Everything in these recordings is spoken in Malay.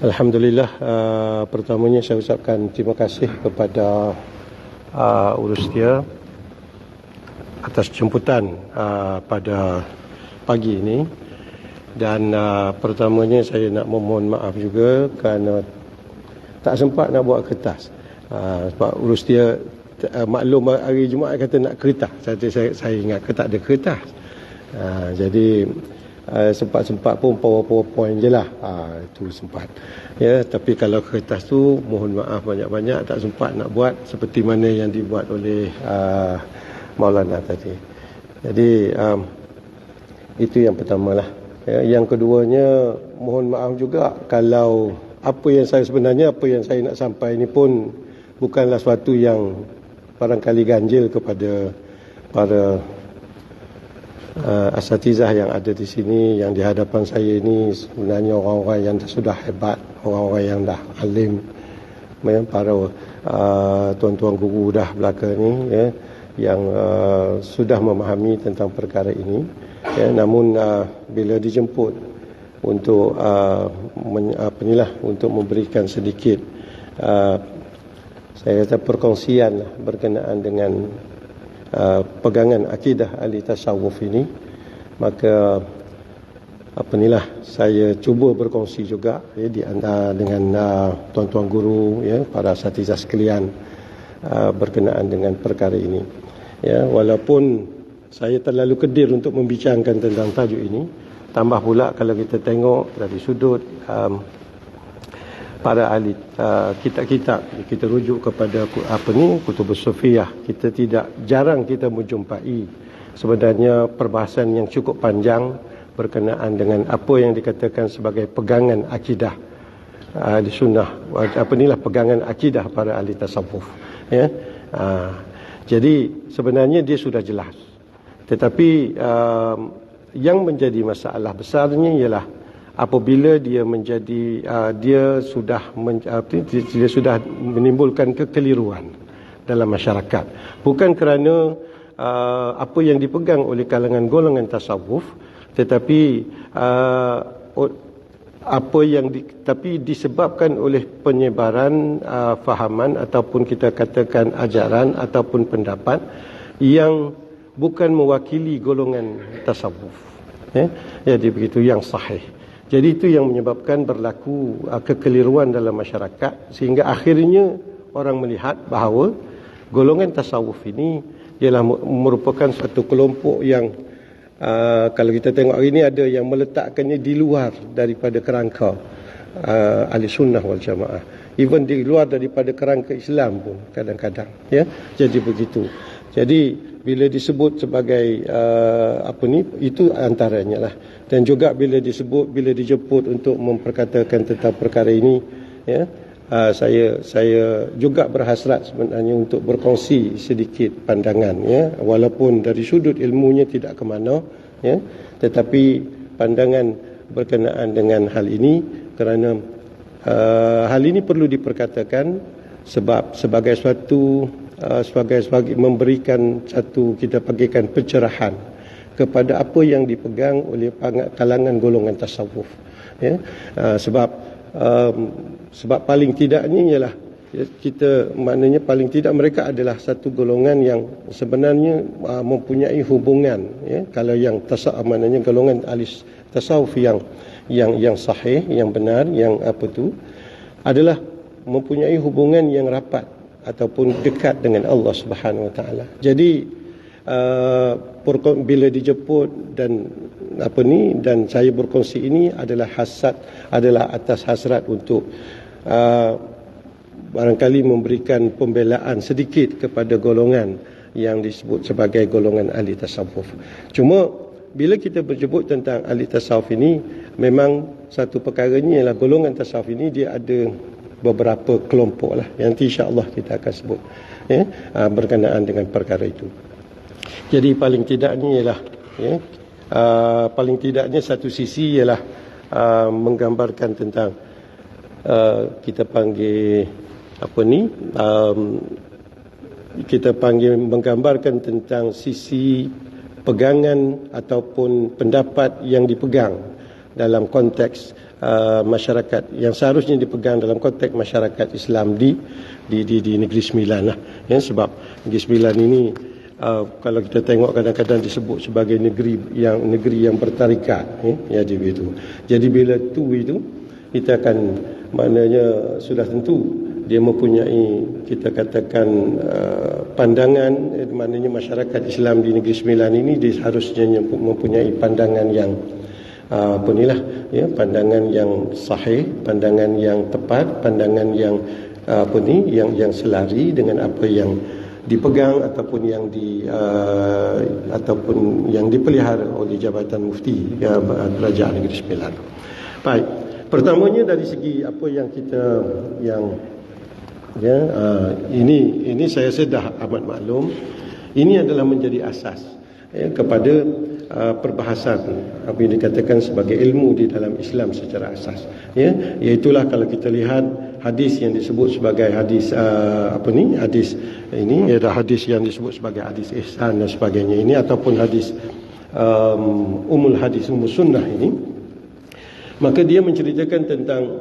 Alhamdulillah, pertamanya saya ucapkan terima kasih kepada Urus dia atas jemputan pada pagi ini. Dan pertamanya saya nak memohon maaf juga kerana tak sempat nak buat kertas. Sebab Urus dia maklum hari Jumaat kata nak kertas. Saya ingat tak ada kertas. Jadi sempat-sempat pun PowerPoint je lah. Itu sempat. Ya, tapi kalau kertas tu mohon maaf banyak-banyak tak sempat nak buat seperti mana yang dibuat oleh Maulana tadi. Jadi itu yang pertama lah. Ya, yang keduanya mohon maaf juga kalau apa yang saya nak sampai ni pun bukanlah sesuatu yang barangkali ganjil kepada para asatizah yang ada di sini, yang di hadapan saya ini sebenarnya orang-orang yang sudah hebat, orang-orang yang dah alim, para tuan-tuan guru dah belaka ni, ya, yang sudah memahami tentang perkara ini. Ya, namun bila dijemput untuk untuk memberikan sedikit saya kata perkongsian lah, berkenaan dengan pegangan akidah ahli tasawuf ini, maka saya cuba berkongsi juga ya, di antara dengan tuan-tuan guru, ya, para asatizah sekalian berkenaan dengan perkara ini. Ya, walaupun saya terlalu kedir untuk membincangkan tentang tajuk ini, tambah pula kalau kita tengok dari sudut para ahli kitab-kitab, kita rujuk kepada Kutubus Sufiyah, jarang kita menjumpai sebenarnya perbahasan yang cukup panjang berkenaan dengan apa yang dikatakan sebagai pegangan akidah ahli sunnah, pegangan akidah para ahli tasawuf, ya. Jadi sebenarnya dia sudah jelas, tetapi yang menjadi masalah besarnya ialah apabila dia menjadi dia sudah menimbulkan kekeliruan dalam masyarakat, bukan kerana apa yang dipegang oleh kalangan golongan tasawuf, tetapi tapi disebabkan oleh penyebaran fahaman ataupun kita katakan ajaran ataupun pendapat yang bukan mewakili golongan tasawuf, ya. Jadi begitu yang sahih. Jadi itu yang menyebabkan berlaku kekeliruan dalam masyarakat, sehingga akhirnya orang melihat bahawa golongan tasawuf ini ialah merupakan satu kelompok yang kalau kita tengok hari ini ada yang meletakkannya di luar daripada kerangka ahli sunnah wal jamaah, even di luar daripada kerangka Islam pun kadang-kadang, ya. Jadi begitu. Jadi bila disebut sebagai itu antaranya lah. Dan juga bila dijemput untuk memperkatakan tentang perkara ini, ya, saya juga berhasrat sebenarnya untuk berkongsi sedikit pandangan, ya, walaupun dari sudut ilmunya tidak ke mana, ya, tetapi pandangan berkenaan dengan hal ini, kerana hal ini perlu diperkatakan sebab sebagai memberikan satu, kita bagikan pencerahan kepada apa yang dipegang oleh kalangan golongan tasawuf, ya. Sebab paling tidaknya ialah maknanya paling tidak mereka adalah satu golongan yang sebenarnya mempunyai hubungan, ya. Kalau yang maknanya golongan ahli tasawuf yang sahih, yang benar, yang adalah mempunyai hubungan yang rapat ataupun dekat dengan Allah Subhanahu Wa Taala. Jadi bila dijemput dan dan saya berkongsi ini adalah atas hasrat untuk barangkali memberikan pembelaan sedikit kepada golongan yang disebut sebagai golongan ahli tasawuf. Cuma bila kita berjemput tentang ahli tasawuf ini, memang satu perkaranya ialah golongan tasawuf ini dia ada beberapa kelompok lah yang insya-Allah kita akan sebut, ya, berkenaan dengan perkara itu. Jadi paling tidaknya ialah, ya, paling tidaknya satu sisi ialah menggambarkan tentang kita panggil menggambarkan tentang sisi pegangan ataupun pendapat yang dipegang dalam konteks masyarakat yang seharusnya dipegang dalam konteks masyarakat Islam di Negeri Sembilan lah. Ya, sebab Negeri Sembilan ini kalau kita tengok kadang-kadang disebut sebagai negeri yang bertarikat, ya jadi begitu. Jadi bila itu kita akan maknanya sudah tentu dia mempunyai kita katakan pandangan, maknanya masyarakat Islam di Negeri Sembilan ini dia harusnya mempunyai pandangan yang pandangan yang sahih, pandangan yang tepat, pandangan yang yang selari dengan apa yang dipegang ataupun yang dipelihara oleh Jabatan Mufti Kerajaan Negeri Sembilan. Baik, pertamanya dari segi apa yang kita ini saya sedah amat maklum, ini adalah menjadi asas kepada perbahasan apa yang dikatakan sebagai ilmu di dalam Islam secara asas, iaitulah kalau kita lihat hadis yang disebut sebagai hadis hadis ini adalah hadis yang disebut sebagai hadis ihsan dan sebagainya ini, ataupun hadis umul sunnah ini, maka dia menceritakan tentang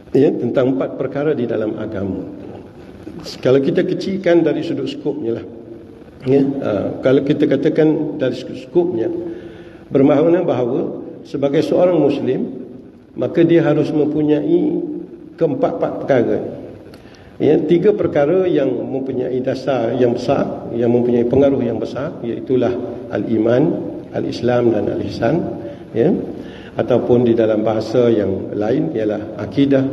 4 perkara di dalam agama. Kalau kita kecilkan dari sudut skopnya lah, kalau kita katakan dari skopnya, bermakna bahawa sebagai seorang Muslim, maka dia harus mempunyai keempat-empat perkara. 3 perkara yang mempunyai dasar yang besar, yang mempunyai pengaruh yang besar, iaitulah al-iman, al-islam dan al-ihsan, ataupun di dalam bahasa yang lain ialah akidah,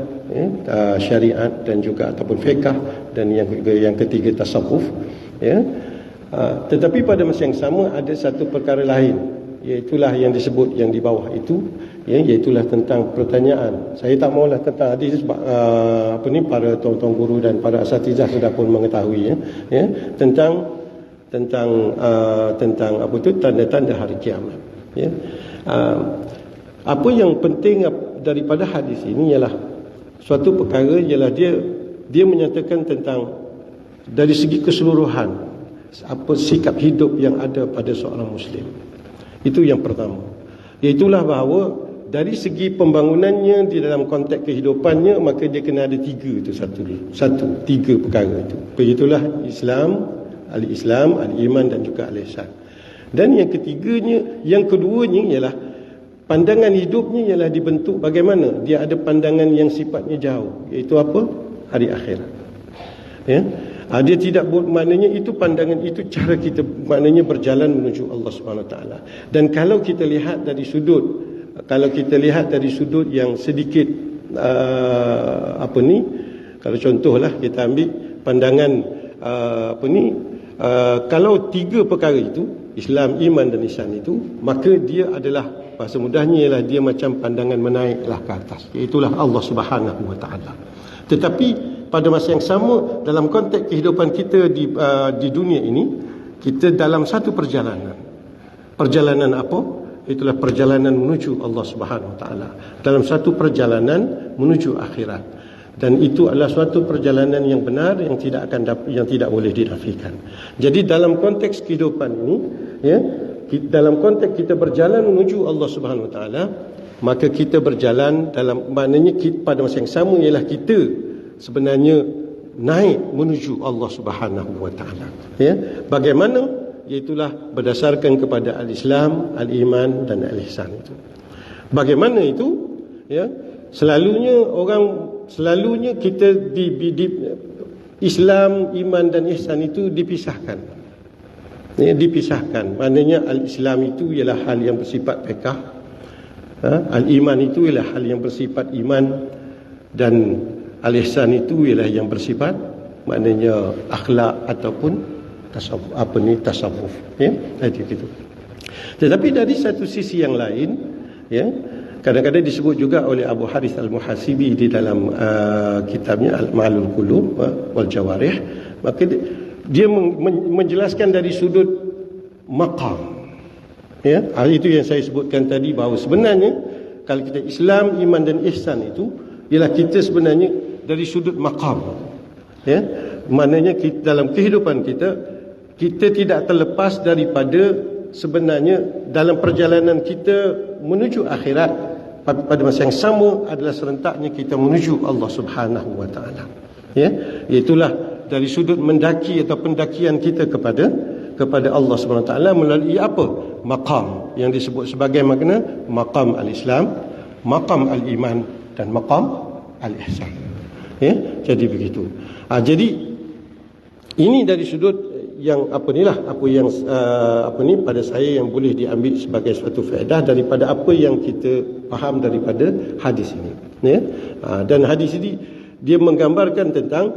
syariat dan juga ataupun fiqh, dan yang ketiga tasawuf. Tetapi pada masa yang sama ada satu perkara lain, iaitulah yang disebut yang di bawah itu, iaitulah tentang pertanyaan. Saya tak maulah tentang hadis sebab para tuan-tuan guru dan para asatizah sudah pun mengetahui tentang tanda-tanda hari kiamat. Apa yang penting daripada hadis ini ialah suatu perkara, ialah dia menyatakan tentang dari segi keseluruhan apa sikap hidup yang ada pada seorang Muslim. Itu yang pertama. Iaitulah bahawa dari segi pembangunannya di dalam konteks kehidupannya, maka dia kena ada 3 itu tiga perkara itu. Iaitulah Islam, al-iman dan juga al-ihsan. Dan yang keduanya ialah pandangan hidupnya ialah dibentuk bagaimana dia ada pandangan yang sifatnya jauh, iaitu apa? Hari akhirat. Dia tidak maknanya itu pandangan itu cara kita maknanya berjalan menuju Allah Subhanahu Wa Taala. Dan kalau kita lihat dari sudut yang sedikit kalau contohlah kita ambil pandangan kalau 3 perkara itu, Islam, iman dan ihsan itu, maka dia adalah, bahasa mudahnya ialah dia macam pandangan menaiklah ke atas, itulah Allah Subhanahu Wa Taala. Tetapi pada masa yang sama dalam konteks kehidupan kita di dunia ini, kita dalam satu perjalanan apa? Itulah perjalanan menuju Allah Subhanahu Wa Taala, dalam satu perjalanan menuju akhirat. Dan itu adalah suatu perjalanan yang benar yang tidak boleh dinafikan. Jadi dalam konteks kehidupan ini, dalam konteks kita berjalan menuju Allah Subhanahu Wa Taala, maka kita berjalan dalam maknanya pada masa yang sama ialah kita sebenarnya naik menuju Allah Subhanahu Wa Taala. Bagaimana? Iaitulah berdasarkan kepada al-Islam, al-iman dan al-ihsan itu. Bagaimana itu? Selalunya kita di Islam, iman dan ihsan itu dipisahkan. Dipisahkan. Maknanya al-Islam itu ialah hal yang bersifat fiqh. Al-iman itu ialah hal yang bersifat iman, dan al-ihsan itu ialah yang bersifat maknanya akhlak ataupun tasawuf. Gitu. Tetapi dari satu sisi yang lain, kadang-kadang disebut juga oleh Abu Harith Al-Muhasibi di dalam kitabnya Al-Ma'lul Qulub wal Jawarih, maka dia menjelaskan dari sudut maqam. Itu yang saya sebutkan tadi, bahawa sebenarnya kalau kita Islam, iman dan ihsan itu ialah kita sebenarnya dari sudut maqam. Maknanya dalam kehidupan kita tidak terlepas daripada sebenarnya dalam perjalanan kita menuju akhirat pada masa yang sama adalah serentaknya kita menuju Allah Subhanahu wa taala. Ya, itulah dari sudut mendaki atau pendakian kita kepada Allah Subhanahu wa taala melalui apa? Maqam yang disebut sebagai makna maqam al-Islam, maqam al-iman dan maqam al-ihsan. Ya, jadi begitu. Jadi ini dari sudut yang apa yang pada saya yang boleh diambil sebagai suatu faedah daripada apa yang kita faham daripada hadis ini, ya. Dan hadis ini dia menggambarkan tentang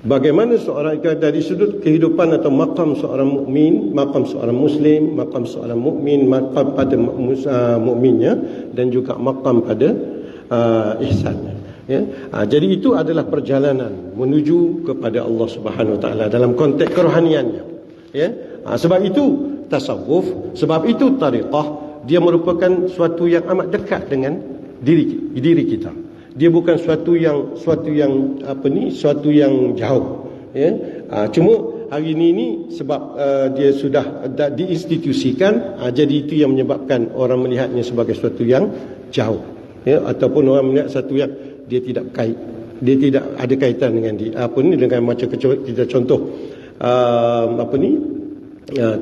bagaimana seorang dari sudut kehidupan atau maqam seorang mukmin, maqam seorang muslim, maqam seorang mukmin, maqam pada mukminnya dan juga maqam pada ihsannya. Ya, jadi itu adalah perjalanan menuju kepada Allah Subhanahu Wa Taala dalam konteks kerohaniannya. Ya, sebab itu tasawuf, sebab itu tariqah, dia merupakan suatu yang amat dekat dengan diri kita. Dia bukan suatu yang jauh. Ya, cuma hari ini sebab dia sudah diinstitusikan, jadi itu yang menyebabkan orang melihatnya sebagai suatu yang jauh. Ya, ataupun orang melihat satu yang dia tidak ada kaitan dengan dengan macam kita contoh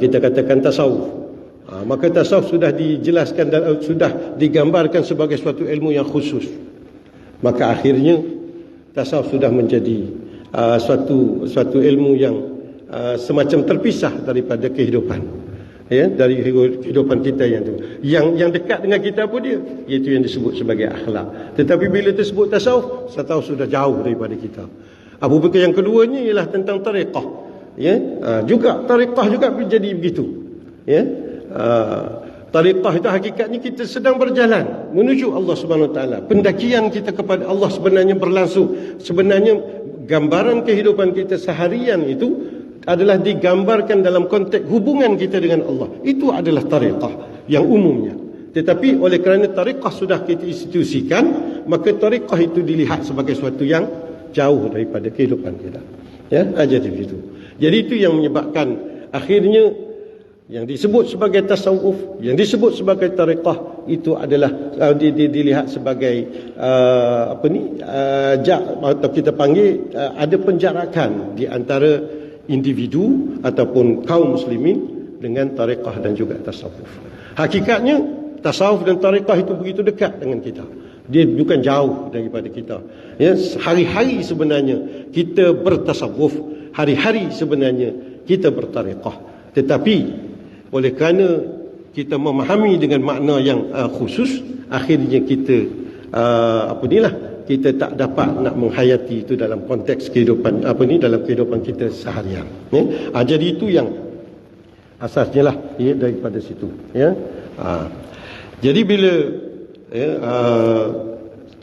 kita katakan tasawuf. Maka tasawuf sudah dijelaskan dan sudah digambarkan sebagai suatu ilmu yang khusus. Maka akhirnya tasawuf sudah menjadi suatu ilmu yang semacam terpisah daripada kehidupan. Ya, dari kehidupan kita yang dekat dengan kita pun dia, iaitu yang disebut sebagai akhlak. Tetapi bila tersebut tasawuf, tasawuf sudah jauh daripada kita. Abu Bakar yang keduanya ialah tentang tariqah. Ya, juga tariqah juga menjadi begitu. Ya, tariqah itu hakikatnya kita sedang berjalan menuju Allah Subhanahu Wa Taala. Pendakian kita kepada Allah sebenarnya berlangsung. Sebenarnya gambaran kehidupan kita seharian itu adalah digambarkan dalam konteks hubungan kita dengan Allah. Itu adalah tariqah yang umumnya. Tetapi oleh kerana tariqah sudah kita institusikan, maka tariqah itu dilihat sebagai sesuatu yang jauh daripada kehidupan kita. Ya, jadi begitu. Jadi itu yang menyebabkan akhirnya yang disebut sebagai tasawuf, yang disebut sebagai tariqah itu adalah dilihat sebagai atau kita panggil ada penjarakan di antara individu ataupun kaum muslimin dengan tariqah dan juga tasawuf. Hakikatnya tasawuf dan tariqah itu begitu dekat dengan kita. Dia bukan jauh daripada kita. Ya, hari-hari sebenarnya kita bertasawuf, hari-hari sebenarnya kita bertariqah. Tetapi oleh kerana kita memahami dengan makna yang khusus, akhirnya kita kita tak dapat nak menghayati itu dalam konteks kehidupan dalam kehidupan kita seharian. Ya? Jadi itu yang asasnya lah, ya, daripada situ. Ya? Jadi bila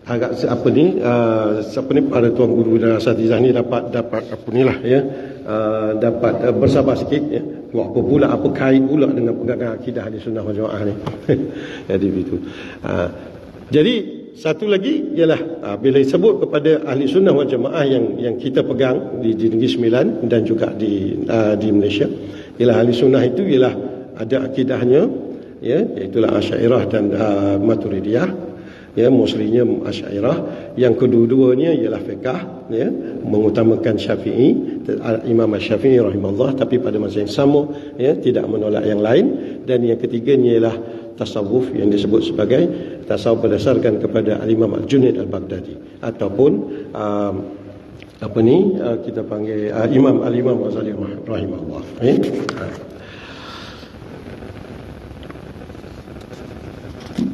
agak para tuan guru dan asatizah ni dapat dapat bersabar sikit, ya. Apa kait pula dengan pegangan akidah Ahli Sunnah wal Jamaah ni. Jadi begitu. Jadi satu lagi ialah bila disebut kepada Ahli Sunnah wal Jamaah yang kita pegang di Negeri Sembilan dan juga di Malaysia, ialah Ahli Sunnah itu ialah ada akidahnya, ya, iaitu Asy'ariyah dan Maturidiyah, ya, mostlynya Asy'ariyah. Yang kedua-duanya ialah fiqh, ya, mengutamakan Syafi'i, Imam Syafi'i rahimahullah, tapi pada masa yang sama, ya, tidak menolak yang lain. Dan yang ketiganya ialah tasawuf yang disebut sebagai tasawuf berdasarkan kepada Al-Imam Al-Junaid Al-Baghdadi ataupun kita panggil Imam Ghazali rahimahullah.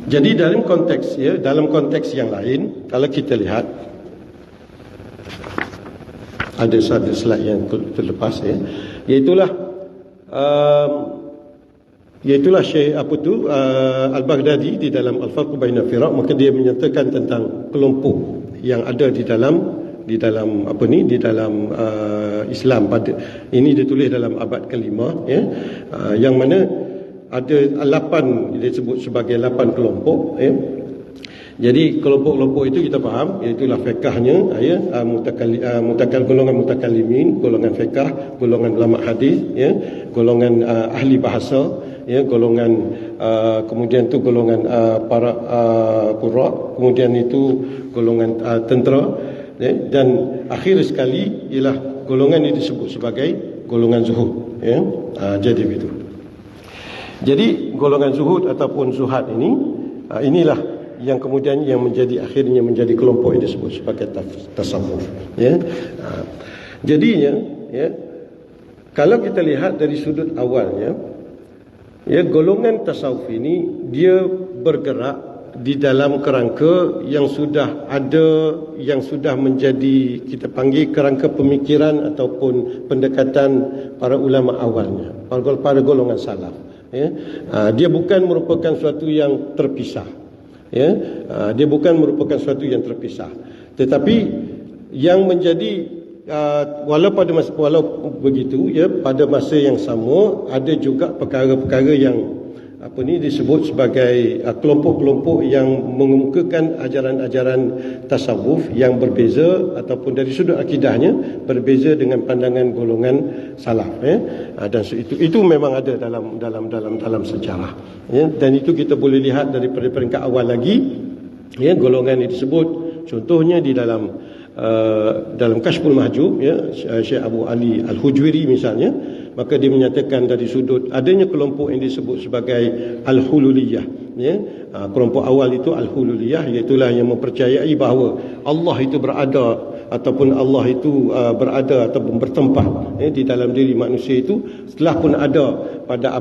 Jadi dalam konteks yang lain, kalau kita lihat ada satu slide yang terlepas, ya, iaitulah Syekh Al-Baghdadi di dalam Al-Farq Baina Firaq, maka dia menyatakan tentang kelompok yang ada di dalam Islam pada ini ditulis dalam abad ke-5, ya, yang mana ada 8 disebut sebagai 8 kelompok, ya, Jadi kelompok-kelompok itu kita faham, iaitulah fiqahnya, golongan mutakallimin, golongan fiqah, golongan ulama hadis, ya, golongan ahli bahasa, ya, golongan kemudian itu golongan para qurra, kemudian itu golongan tentera, ya, dan akhir sekali ialah golongan ini disebut sebagai golongan zuhud, ya. Jadi begitu. Jadi golongan zuhud ataupun zuhad ini, inilah yang kemudian yang menjadi akhirnya menjadi kelompok yang disebut sebagai tasawuf, ya. Jadinya, ya, kalau kita lihat dari sudut awalnya, ya, golongan tasawuf ini dia bergerak di dalam kerangka yang sudah ada, yang sudah menjadi kita panggil kerangka pemikiran ataupun pendekatan para ulama awalnya, para golongan salaf, ya. Dia bukan merupakan suatu yang terpisah, ya. Dia bukan merupakan suatu yang terpisah, tetapi yang menjadi walau begitu, ya, pada masa yang sama ada juga perkara-perkara yang disebut sebagai kelompok-kelompok yang mengemukakan ajaran-ajaran tasawuf yang berbeza ataupun dari sudut akidahnya berbeza dengan pandangan golongan salaf, ya. Dan itu memang ada dalam sejarah, ya. Dan itu kita boleh lihat dari peringkat awal lagi, ya, golongan yang disebut contohnya di dalam Kashful Mahjub, ya, Syekh Abu Ali Al-Hujwiri misalnya, maka dia menyatakan dari sudut adanya kelompok yang disebut sebagai Al-Hululiyah, ya. Kelompok awal itu Al-Hululiyah, iaitulah yang mempercayai bahawa Allah itu berada ataupun Allah itu berada ataupun bertempat, ya, di dalam diri manusia itu setelah pun ada pada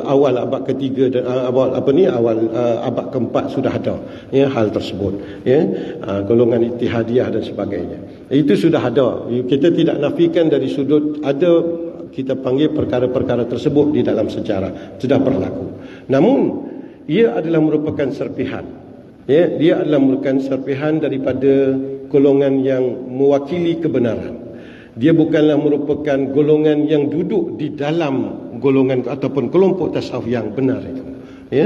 awal abad ketiga dan awal abad keempat sudah ada, ya, hal tersebut, ya. Golongan Ittihadiyah dan sebagainya itu sudah ada. Kita tidak nafikan dari sudut ada, kita panggil perkara-perkara tersebut di dalam sejarah sudah berlaku. Namun ia adalah merupakan serpihan, ya, dia adalah merupakan serpihan daripada golongan yang mewakili kebenaran. Dia bukanlah merupakan golongan yang duduk di dalam golongan ataupun kelompok tasawuf yang benar itu, ya.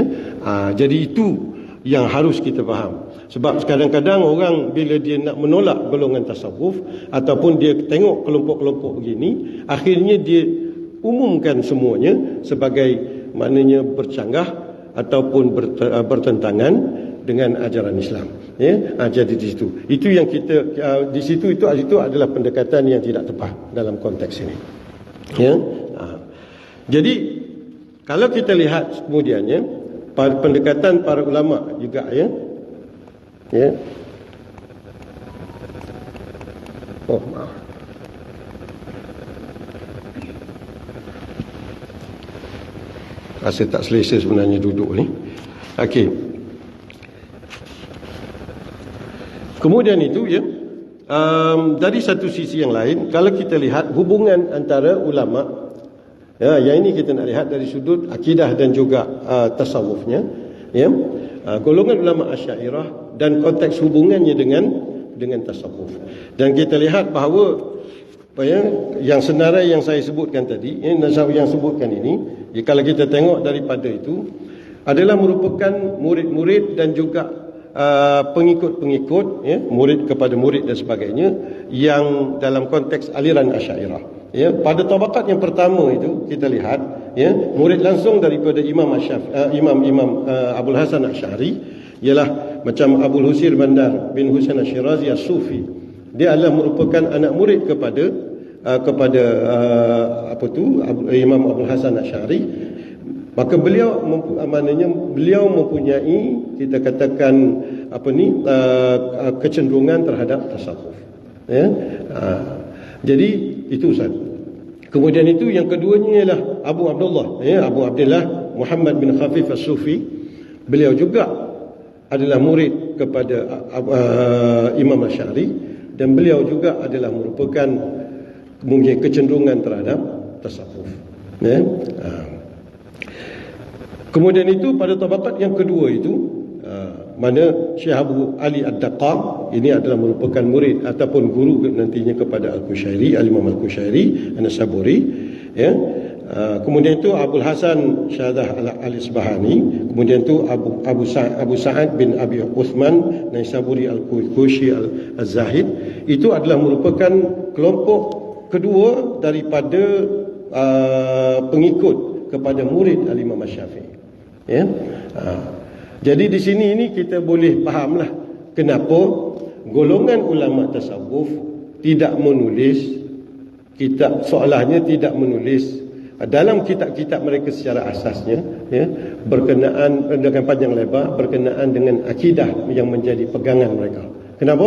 Jadi itu yang harus kita faham. Sebab kadang-kadang orang bila dia nak menolak golongan tasawuf ataupun dia tengok kelompok-kelompok begini, akhirnya dia umumkan semuanya sebagai maknanya bercanggah ataupun bertentangan dengan ajaran Islam, ya. Jadi di situ itu yang kita di situ itu adalah pendekatan yang tidak tepat dalam konteks ini, ya. Jadi kalau kita lihat kemudiannya pendekatan para ulama juga, ya. Ya. Oh, maaf. Rasa tak selesa sebenarnya duduk ni. Okey. Kemudian itu, ya, dari satu sisi yang lain, kalau kita lihat hubungan antara ulama, ya, yang ini kita nak lihat dari sudut akidah dan juga tasawufnya, ya. Golongan ulama Asy'ariyah dan konteks hubungannya dengan tasawuf. Dan kita lihat bahawa yang senarai yang saya sebutkan tadi, yang sebutkan ini, ya, kalau kita tengok daripada itu adalah merupakan murid-murid dan juga pengikut-pengikut, ya, murid kepada murid dan sebagainya yang dalam konteks aliran Asy'ariyah, ya. Pada tabaqat yang pertama itu kita lihat, ya, murid langsung daripada Imam Abul Hasan Asy'ari ialah macam Abul Husir Bandar bin Husain Asy'irazi As-Sufi. Dia adalah merupakan anak murid kepada Imam Abul Hasan Asy'ari. Maka beliau mempunyai, kita katakan kecenderungan terhadap tasawuf, ya. Jadi itu satu. Kemudian itu yang keduanya ialah Abu Abdullah Muhammad bin Khafif As-Sufi. Beliau juga adalah murid kepada Imam Asy'ari dan beliau juga adalah merupakan mempunyai kecenderungan terhadap tasawuf, ya. Kemudian itu pada tabaqat yang kedua itu mana Syekh Abu Ali Ad-Daqqaq ini adalah merupakan murid ataupun guru nantinya kepada Al-Qushairi, Al-Imam Al-Qushairi An-Saburi, ya. Kemudian itu Abul Hasan Syadah Al-Isbahani, kemudian itu Abu Sa'ad bin Abi Uthman Naisaburi Al-Kushi Al-Zahid. Itu adalah merupakan kelompok kedua daripada pengikut kepada murid Al-Imam Syafi'i. Ya. Jadi di sini ini kita boleh fahamlah kenapa golongan ulama tasawuf tidak menulis kitab, soalnya tidak menulis dalam kitab-kitab mereka secara asasnya, ya, berkenaan dengan panjang lebar berkenaan dengan akidah yang menjadi pegangan mereka. Kenapa?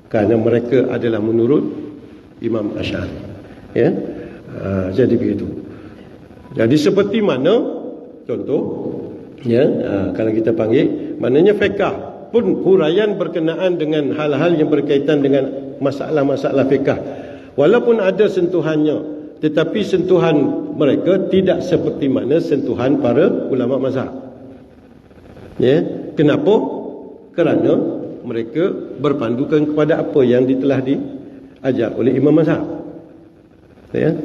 Kerana mereka adalah menurut Imam Asy'ari. Ya, jadi begitu. Jadi seperti mana contoh, ya, kalau kita panggil, maknanya fiqh pun huraian berkenaan dengan hal-hal yang berkaitan dengan masalah-masalah fiqh. Walaupun ada sentuhannya, tetapi sentuhan mereka tidak seperti mana sentuhan para ulama mazhab. Ya, kenapa? Kerana mereka berpandukan kepada apa yang telah diajar oleh imam mazhab. Ya.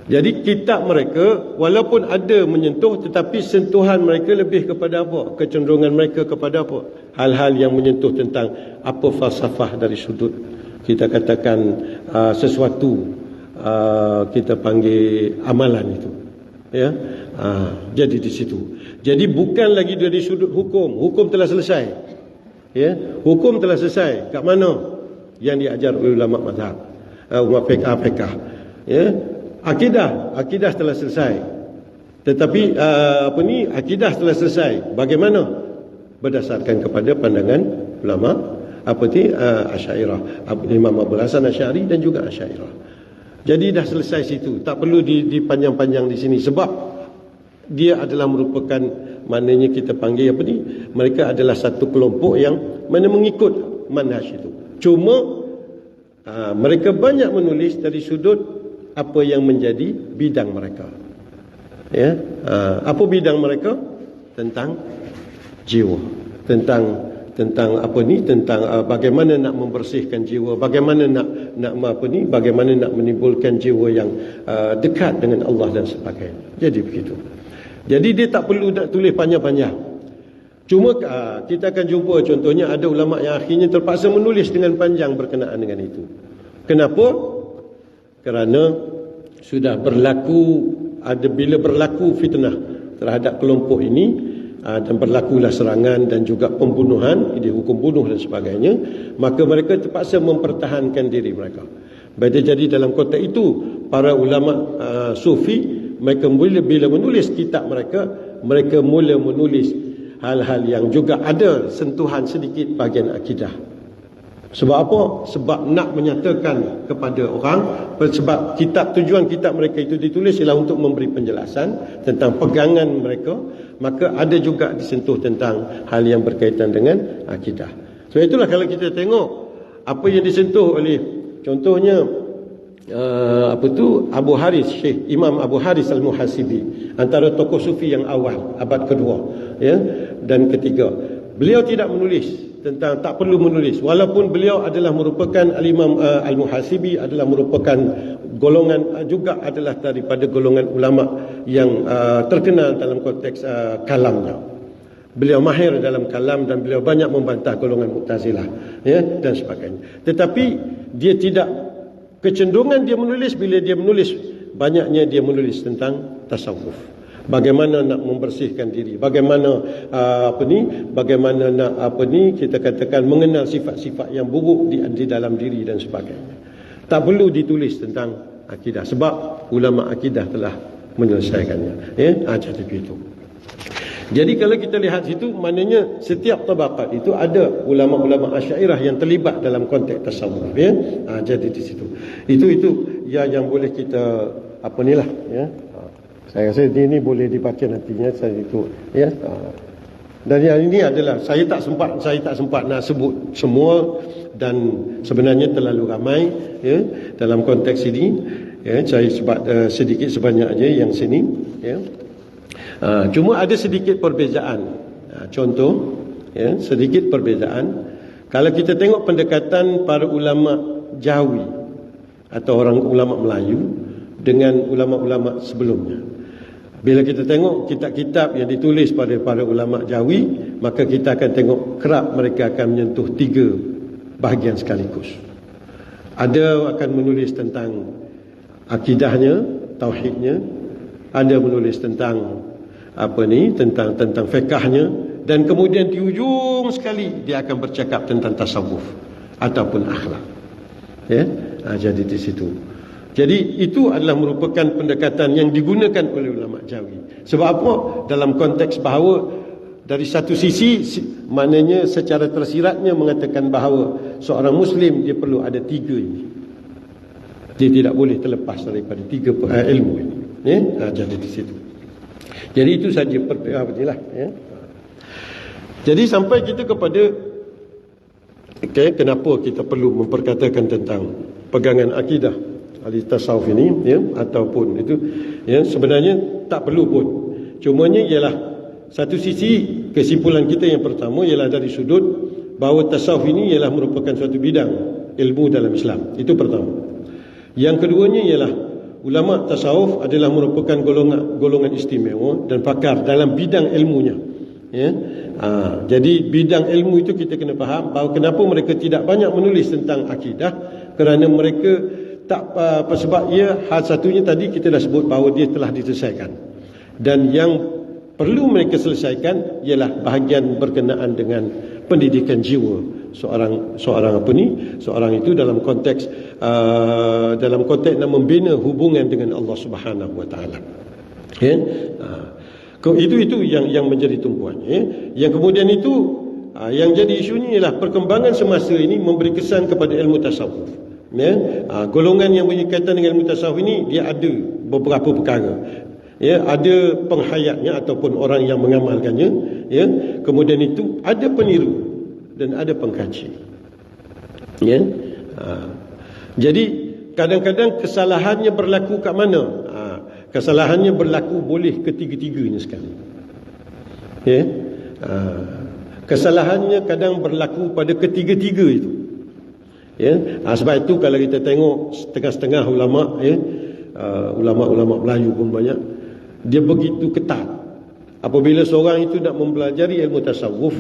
Jadi kitab mereka walaupun ada menyentuh, tetapi sentuhan mereka lebih kepada apa? Kecenderungan mereka kepada apa? Hal-hal yang menyentuh tentang apa falsafah dari sudut, kita katakan sesuatu, kita panggil amalan itu. Ya. Jadi di situ. Jadi bukan lagi dari sudut hukum. Hukum telah selesai. Ya. Hukum telah selesai. Kat mana? Yang diajar oleh ulama mazhab, ulama fiqh. Ya. Akidah telah selesai. Tetapi akidah telah selesai. Bagaimana? Berdasarkan kepada pandangan ulama Asy'ariyah, Imam Abul Hasan Asy'ari dan juga Asy'ariyah. Jadi dah selesai situ. Tak perlu dipanjang-panjang di sini sebab dia adalah merupakan, maknanya kita panggil mereka adalah satu kelompok yang mana mengikut manhaj itu. Cuma mereka banyak menulis dari sudut apa yang menjadi bidang mereka. Ya, apa bidang mereka? Tentang jiwa, tentang bagaimana nak membersihkan jiwa, bagaimana bagaimana nak menimbulkan jiwa yang dekat dengan Allah dan sebagainya. Jadi begitu. Jadi dia tak perlu nak tulis panjang-panjang. Cuma kita akan jumpa contohnya ada ulama yang akhirnya terpaksa menulis dengan panjang berkenaan dengan itu. Kenapa? Kerana sudah bila berlaku fitnah terhadap kelompok ini, dan berlakulah serangan dan juga pembunuhan, dihukum bunuh dan sebagainya, maka mereka terpaksa mempertahankan diri mereka. Jadi dalam konteks itu para ulama sufi, mereka bila menulis kitab mereka mula menulis hal-hal yang juga ada sentuhan sedikit bahagian akidah. Sebab apa? Sebab nak menyatakan kepada orang, sebab tujuan kitab mereka itu ditulis ialah untuk memberi penjelasan tentang pegangan mereka, maka ada juga disentuh tentang hal yang berkaitan dengan akidah. Sebab itulah kalau kita tengok apa yang disentuh oleh, contohnya Abu Haris, Syekh Imam Abu Haris Al-Muhasibi, antara tokoh sufi yang awal abad kedua, ya, dan ketiga. Beliau tidak menulis tentang, tak perlu menulis, walaupun beliau adalah merupakan Al-Imam Al-Muhasibi, adalah merupakan golongan, juga adalah daripada golongan ulama yang terkenal dalam konteks kalamnya. Beliau mahir dalam kalam dan beliau banyak membantah golongan Mu'tazilah, ya, dan sebagainya. Tetapi dia tidak, kecenderungan dia menulis, bila dia menulis, banyaknya dia menulis tentang tasawuf. Bagaimana nak membersihkan diri, bagaimana bagaimana nak kita katakan mengenal sifat-sifat yang buruk di dalam diri dan sebagainya. Tak perlu ditulis tentang akidah sebab ulama akidah telah menyelesaikannya. Ya, jadi begitu. Jadi kalau kita lihat situ, maknanya setiap tabaqat itu ada ulama-ulama Asy'ariyah yang terlibat dalam konteks tasawuf, ya. Jadi di situ. Itu yang boleh kita ya. Saya rasa ini boleh dibaca nantinya saya itu, ya. Dan yang ini adalah saya tak sempat nak sebut semua dan sebenarnya terlalu ramai, ya, dalam konteks ini, ya. Saya sebut sedikit sebanyak aja yang sini, ya. Cuma ada sedikit perbezaan. Contoh, ya, sedikit perbezaan. Kalau kita tengok pendekatan para ulama Jawi atau orang ulama Melayu, dengan ulama-ulama sebelumnya. Bila kita tengok kitab-kitab yang ditulis pada para ulama Jawi, maka kita akan tengok kerap mereka akan menyentuh 3 bahagian sekaligus. Ada akan menulis tentang akidahnya, tauhidnya, ada menulis tentang tentang fiqahnya, dan kemudian di ujung sekali dia akan bercakap tentang tasawuf ataupun akhlak. Ya, jadi di situ. Jadi itu adalah merupakan pendekatan yang digunakan oleh ulama Jawi. Sebab apa? Dalam konteks bahawa dari satu sisi maknanya secara tersiratnya mengatakan bahawa seorang Muslim dia perlu ada 3 ini. Dia tidak boleh terlepas daripada 3 ilmu ini. Jadi di situ. Jadi itu saja beginilah. Ya. Jadi sampai kita kepada kenapa kita perlu memperkatakan tentang pegangan akidah ahli tasawuf ini, ya, ataupun itu, ya, sebenarnya tak perlu pun. Cumanya ialah satu sisi kesimpulan kita yang pertama ialah dari sudut bahawa tasawuf ini ialah merupakan suatu bidang ilmu dalam Islam. Itu pertama. Yang keduanya ialah ulama tasawuf adalah merupakan golongan istimewa dan pakar dalam bidang ilmunya. Ya. Jadi bidang ilmu itu kita kena faham bahawa kenapa mereka tidak banyak menulis tentang akidah, kerana mereka tak sebab hal satunya tadi kita dah sebut bahawa dia telah diselesaikan, dan yang perlu mereka selesaikan ialah bahagian berkenaan dengan pendidikan jiwa seorang itu dalam konteks nak membina hubungan dengan Allah Subhanahu Wa Taala. Ya. Itu yang menjadi tumpuan. Ya. Yang kemudian itu yang jadi isunya ialah perkembangan semasa ini memberi kesan kepada ilmu tasawuf. Ya. Golongan yang berkaitan dengan ilmu tasawuf ini dia ada beberapa perkara. Ya, ada penghayatnya ataupun orang yang mengamalkannya, ya. Kemudian itu ada peniru dan ada pengkaji. Ya. Jadi kadang-kadang kesalahannya berlaku kat mana? Kesalahannya berlaku boleh ketiga-tiganya sekali. Ya. Kesalahannya kadang berlaku pada ketiga-tiga itu. Ya. Sebab itu kalau kita tengok setengah-setengah ulama, ya, ulama-ulama Melayu pun banyak, dia begitu ketat. Apabila seorang itu nak mempelajari ilmu tasawuf,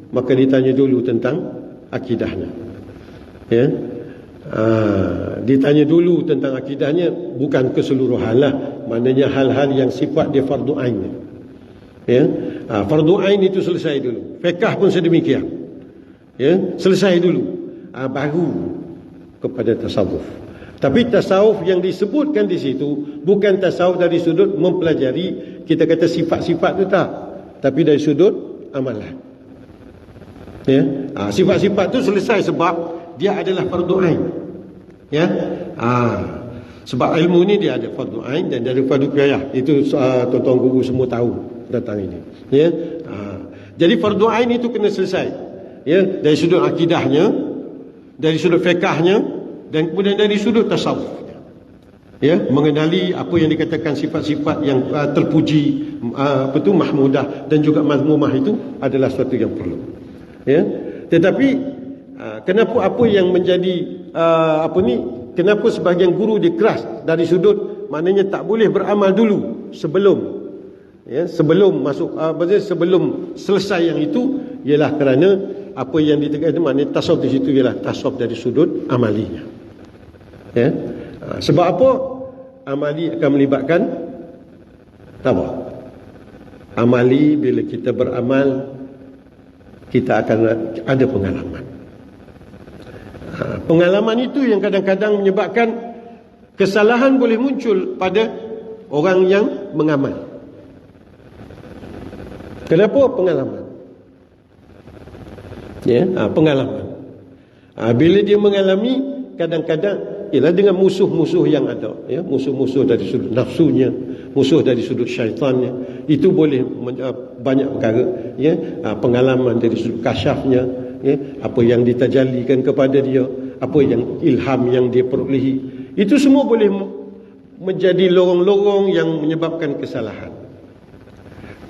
maka ditanya dulu tentang akidahnya. Ya. Ditanya dulu tentang akidahnya, bukan keseluruhan lah, maknanya hal-hal yang sifat dia fardu ain. Ya. Fardu ain itu selesai dulu. Fiqh pun sedemikian. Ya, selesai dulu. Baru kepada tasawuf. Tapi tasawuf yang disebutkan di situ bukan tasawuf dari sudut mempelajari, kita kata sifat-sifat itu tak, tapi dari sudut amalan. Ya, sifat-sifat itu selesai sebab dia adalah fardu ain. Ya, sebab ilmu ni dia ada fardu ain dan dari fardu kifayah. Itu tuan-tuan guru semua tahu tentang ini. Ya, jadi fardu ain itu kena selesai. Ya, dari sudut akidahnya, dari sudut fiqahnya, dan kemudian dari sudut tasawuf. Ya, mengenali apa yang dikatakan sifat-sifat yang terpuji, mahmudah dan juga mazmumah, itu adalah sesuatu yang perlu. Ya, tetapi kenapa apa yang menjadi kenapa sebahagian guru dia keras dari sudut maknanya tak boleh beramal dulu sebelum, ya, sebelum masuk sebelum selesai yang itu, ialah kerana apa yang ditegaskan maknanya tasawuf di situ ialah tasawuf dari sudut amalinya. Ya. Sebab apa? Amali akan melibatkan apa? Amali, bila kita beramal, kita akan ada pengalaman. Pengalaman itu yang kadang-kadang menyebabkan kesalahan boleh muncul pada orang yang mengamal. Kenapa? Pengalaman. Ya, pengalaman. Bila dia mengalami, kadang-kadang ialah dengan musuh-musuh yang ada, ya, musuh-musuh dari sudut nafsunya, musuh dari sudut syaitannya, itu boleh banyak perkara, ya, pengalaman dari sudut kasyafnya, ya, apa yang ditajallikan kepada dia, apa yang ilham yang dia perolehi, itu semua boleh menjadi lorong-lorong yang menyebabkan kesalahan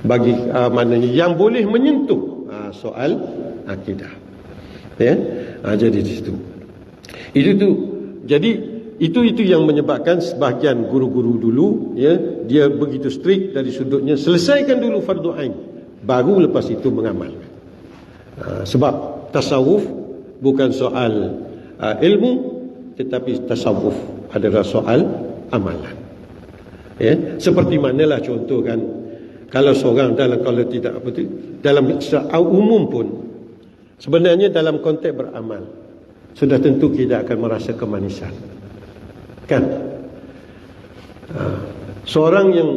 bagi maknanya yang boleh menyentuh soal akidah. Ya, jadi di situ. Itu tu. Jadi Itu yang menyebabkan sebahagian guru-guru dulu, ya, dia begitu strict dari sudutnya, selesaikan dulu fardu ain, baru lepas itu mengamalkan. Sebab tasawuf bukan soal ilmu, tetapi tasawuf adalah soal amalan. Ya, seperti manalah contoh kan, kalau seorang kalau tidak apa tu, dalam secara umum pun sebenarnya dalam konteks beramal sudah tentu kita akan merasa kemanisan. Kan? Seorang yang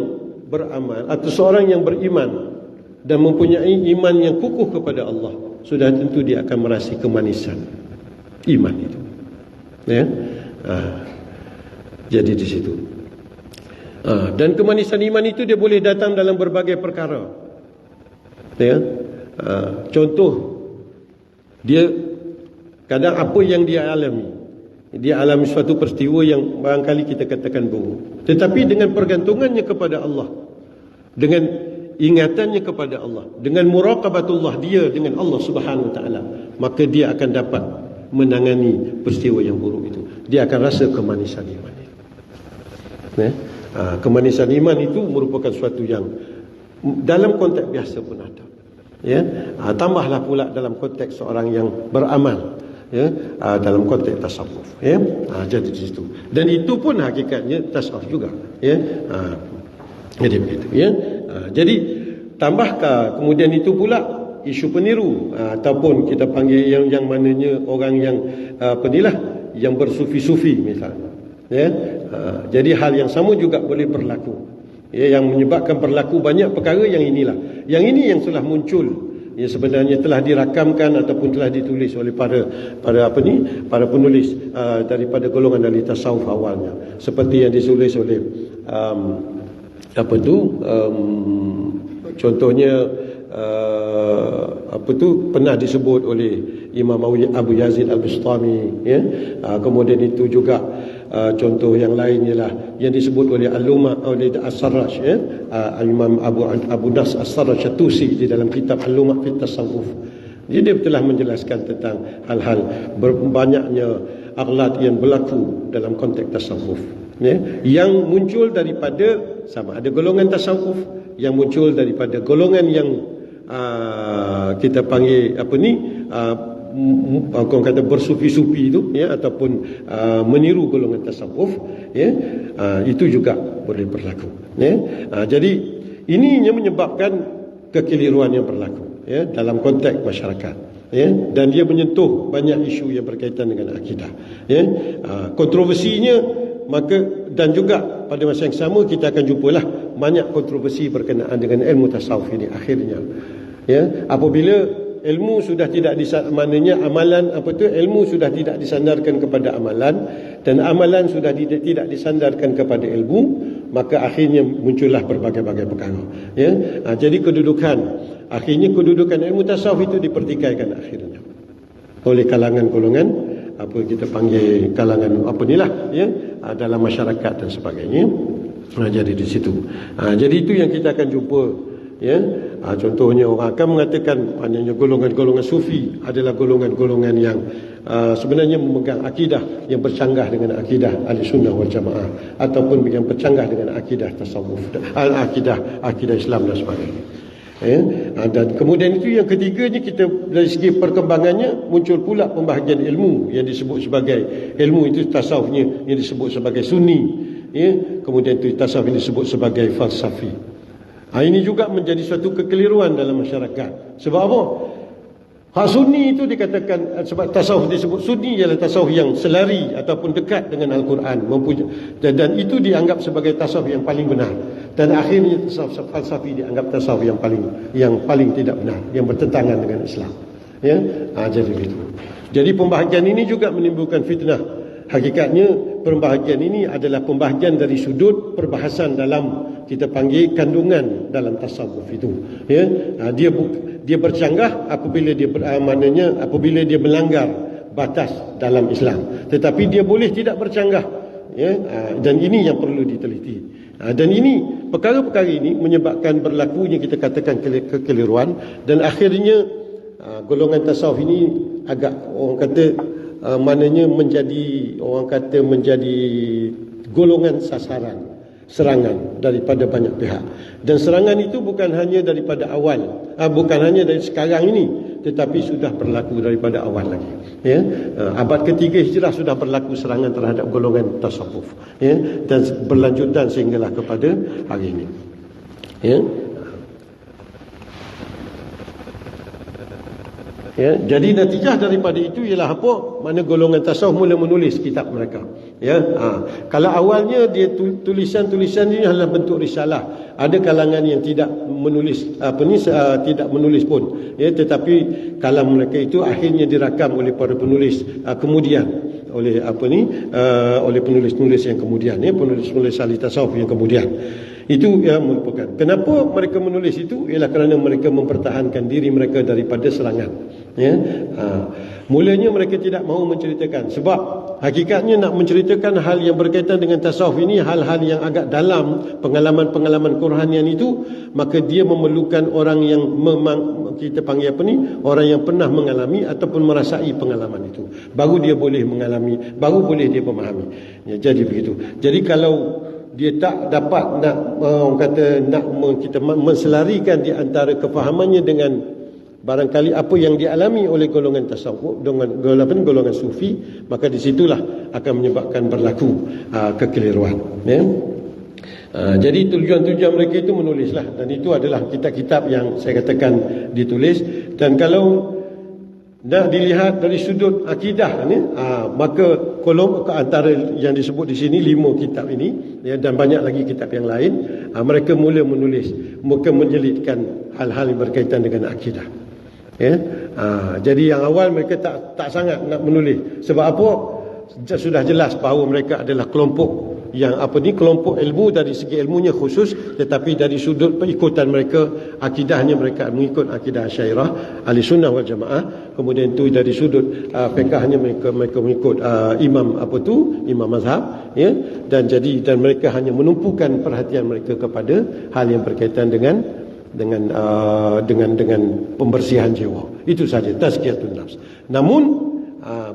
beramal atau seorang yang beriman dan mempunyai iman yang kukuh kepada Allah, sudah tentu dia akan merasa kemanisan iman itu. Ya? Jadi di situ. Dan kemanisan iman itu dia boleh datang dalam berbagai perkara. Ya? Contoh, dia kadang apa yang dia alami, dia alami suatu peristiwa yang barangkali kita katakan buruk, tetapi dengan pergantungannya kepada Allah, dengan ingatannya kepada Allah, dengan muraqabatullah dia dengan Allah Subhanahu Wa Taala, maka dia akan dapat menangani peristiwa yang buruk itu. Dia akan rasa kemanisan iman itu. Ya? Kemanisan iman itu merupakan suatu yang dalam konteks biasa pun ada. Ya? Tambahlah pula dalam konteks seorang yang beramal, ya, dalam konteks tasawuf, ya. Jadi di situ, dan itu pun hakikatnya tasawuf juga, ya. Jadi begitu, ya. Jadi tambahkah kemudian itu pula isu peniru, ataupun kita panggil yang mananya orang yang yang bersufi-sufi misalnya, ya. Jadi hal yang sama juga boleh berlaku, ya, yang menyebabkan berlaku banyak perkara yang inilah, yang ini yang telah muncul, yang sebenarnya telah dirakamkan ataupun telah ditulis oleh para penulis daripada golongan ahli tasawuf awalnya, seperti yang ditulis oleh contohnya pernah disebut oleh Imam Abu Yazid Al-Bustami, ya. Kemudian itu juga contoh yang lain ialah yang disebut oleh Al-Luma oleh As-Sarraj, ya. Imam Abu Nas As-Sarraj At-Tusi di dalam kitab Al-Luma fi Tasawuf. Jadi dia telah menjelaskan tentang hal-hal banyaknya aghlad yang berlaku dalam konteks tasawuf, ya, yang muncul daripada sama ada golongan tasawuf, yang muncul daripada golongan yang kita panggil orang kata bersufi-sufi itu, ya, ataupun meniru golongan tasawuf, ya, itu juga boleh berlaku, ya. Jadi ini yang menyebabkan kekeliruan yang berlaku, ya, dalam konteks masyarakat, ya, dan dia menyentuh banyak isu yang berkaitan dengan akidah, ya. Kontroversinya maka, dan juga pada masa yang sama kita akan jumpalah banyak kontroversi berkenaan dengan ilmu tasawuf ini akhirnya, ya. Apabila ilmu sudah tidak maknanya amalan ilmu sudah tidak disandarkan kepada amalan, dan amalan sudah tidak disandarkan kepada ilmu, maka akhirnya muncullah berbagai-bagai perkara, ya. Jadi akhirnya kedudukan ilmu tasawuf itu dipertikaikan akhirnya oleh kalangan golongan kita panggil kalangan ya, dalam masyarakat dan sebagainya. Jadi di situ. Jadi itu yang kita akan jumpa, ya. Contohnya orang akan mengatakan maknanya golongan-golongan sufi adalah golongan-golongan yang sebenarnya memegang akidah yang bercanggah dengan akidah Ahlussunnah wal Jamaah, ataupun yang bercanggah dengan akidah tasawuf, akidah Islam dan sebagainya. Ya. Dan kemudian itu yang ketiganya, kita dari segi perkembangannya muncul pula pembahagian ilmu yang disebut sebagai ilmu itu tasawufnya yang disebut sebagai sunni, ya. Kemudian itu tasawuf yang disebut sebagai falsafi. Ini juga menjadi suatu kekeliruan dalam masyarakat. Sebab apa? Hak sunni itu dikatakan, sebab tasawuf disebut sunni ialah tasawuf yang selari ataupun dekat dengan Al-Quran, dan itu dianggap sebagai tasawuf yang paling benar. Dan akhirnya tasawuf falsafi dianggap tasawuf yang paling tidak benar, yang bertentangan dengan Islam, ya. Jadi begitu. Jadi pembahagian ini juga menimbulkan fitnah. Hakikatnya pembahagian ini adalah pembahagian dari sudut perbahasan dalam kita panggil kandungan dalam tasawuf itu, ya. Dia bercanggah apabila apabila dia melanggar batas dalam Islam, tetapi dia boleh tidak bercanggah, ya. Dan ini yang perlu diteliti. Dan ini perkara-perkara ini menyebabkan berlakunya kita katakan kekeliruan, dan akhirnya golongan tasawuf ini agak orang kata maknanya menjadi, orang kata menjadi golongan sasaran serangan daripada banyak pihak. Dan serangan itu bukan hanya daripada awal, bukan hanya dari sekarang ini, tetapi sudah berlaku daripada awal lagi. Ya, abad ketiga Hijrah sudah berlaku serangan terhadap golongan tasawuf. Ya, dan berlanjutan sehinggalah kepada hari ini. Ya. Ya, jadi natijah daripada itu ialah apa? Mana golongan tasawuf mula menulis kitab mereka. Ya, kalau awalnya dia tulisan-tulisan ini adalah bentuk risalah. Ada kalangan yang tidak menulis tidak menulis pun. Ya, tetapi kalam mereka itu akhirnya dirakam oleh para penulis kemudian oleh oleh penulis-penulis yang kemudian, ya, penulis-penulis ahli tasawuf yang kemudian. Itu yang merupakan. Kenapa mereka menulis itu? Ialah kerana mereka mempertahankan diri mereka daripada serangan. Ya, mulanya mereka tidak mahu menceritakan, sebab hakikatnya nak menceritakan hal yang berkaitan dengan tasawuf ini, hal-hal yang agak dalam, pengalaman-pengalaman kerohanian itu, maka dia memerlukan orang yang kita panggil orang yang pernah mengalami ataupun merasai pengalaman itu, baru dia boleh mengalami, baru boleh dia memahami. Ya, jadi begitu. Jadi kalau dia tak dapat nak kita menselarikan di antara kefahamannya dengan barangkali apa yang dialami oleh golongan tasawuf, dengan golongan sufi, maka disitulah akan menyebabkan berlaku kekeliruan. Ya? Jadi tujuan-tujuan mereka itu menulislah, dan itu adalah kitab-kitab yang saya katakan ditulis. Dan kalau nak dilihat dari sudut akidah ni, maka kolom antara yang disebut di sini 5 kitab ini, ya, dan banyak lagi kitab yang lain, mereka mula menulis, mereka menjelitkan hal-hal yang berkaitan dengan akidah. Ya, jadi yang awal mereka tak sangat nak menulis. Sebab apa? Sudah jelas bahawa mereka adalah kelompok yang kelompok ilmu dari segi ilmunya khusus, tetapi dari sudut pengikutan mereka, akidahnya mereka mengikut akidah Asy'ariyah, Ahli Sunnah wal Jamaah. Kemudian itu dari sudut fiqahnya mereka mengikut imam mazhab, ya. Dan mereka hanya menumpukan perhatian mereka kepada hal yang berkaitan dengan pembersihan jiwa. Itu saja, tazkiyatun nafs. Namun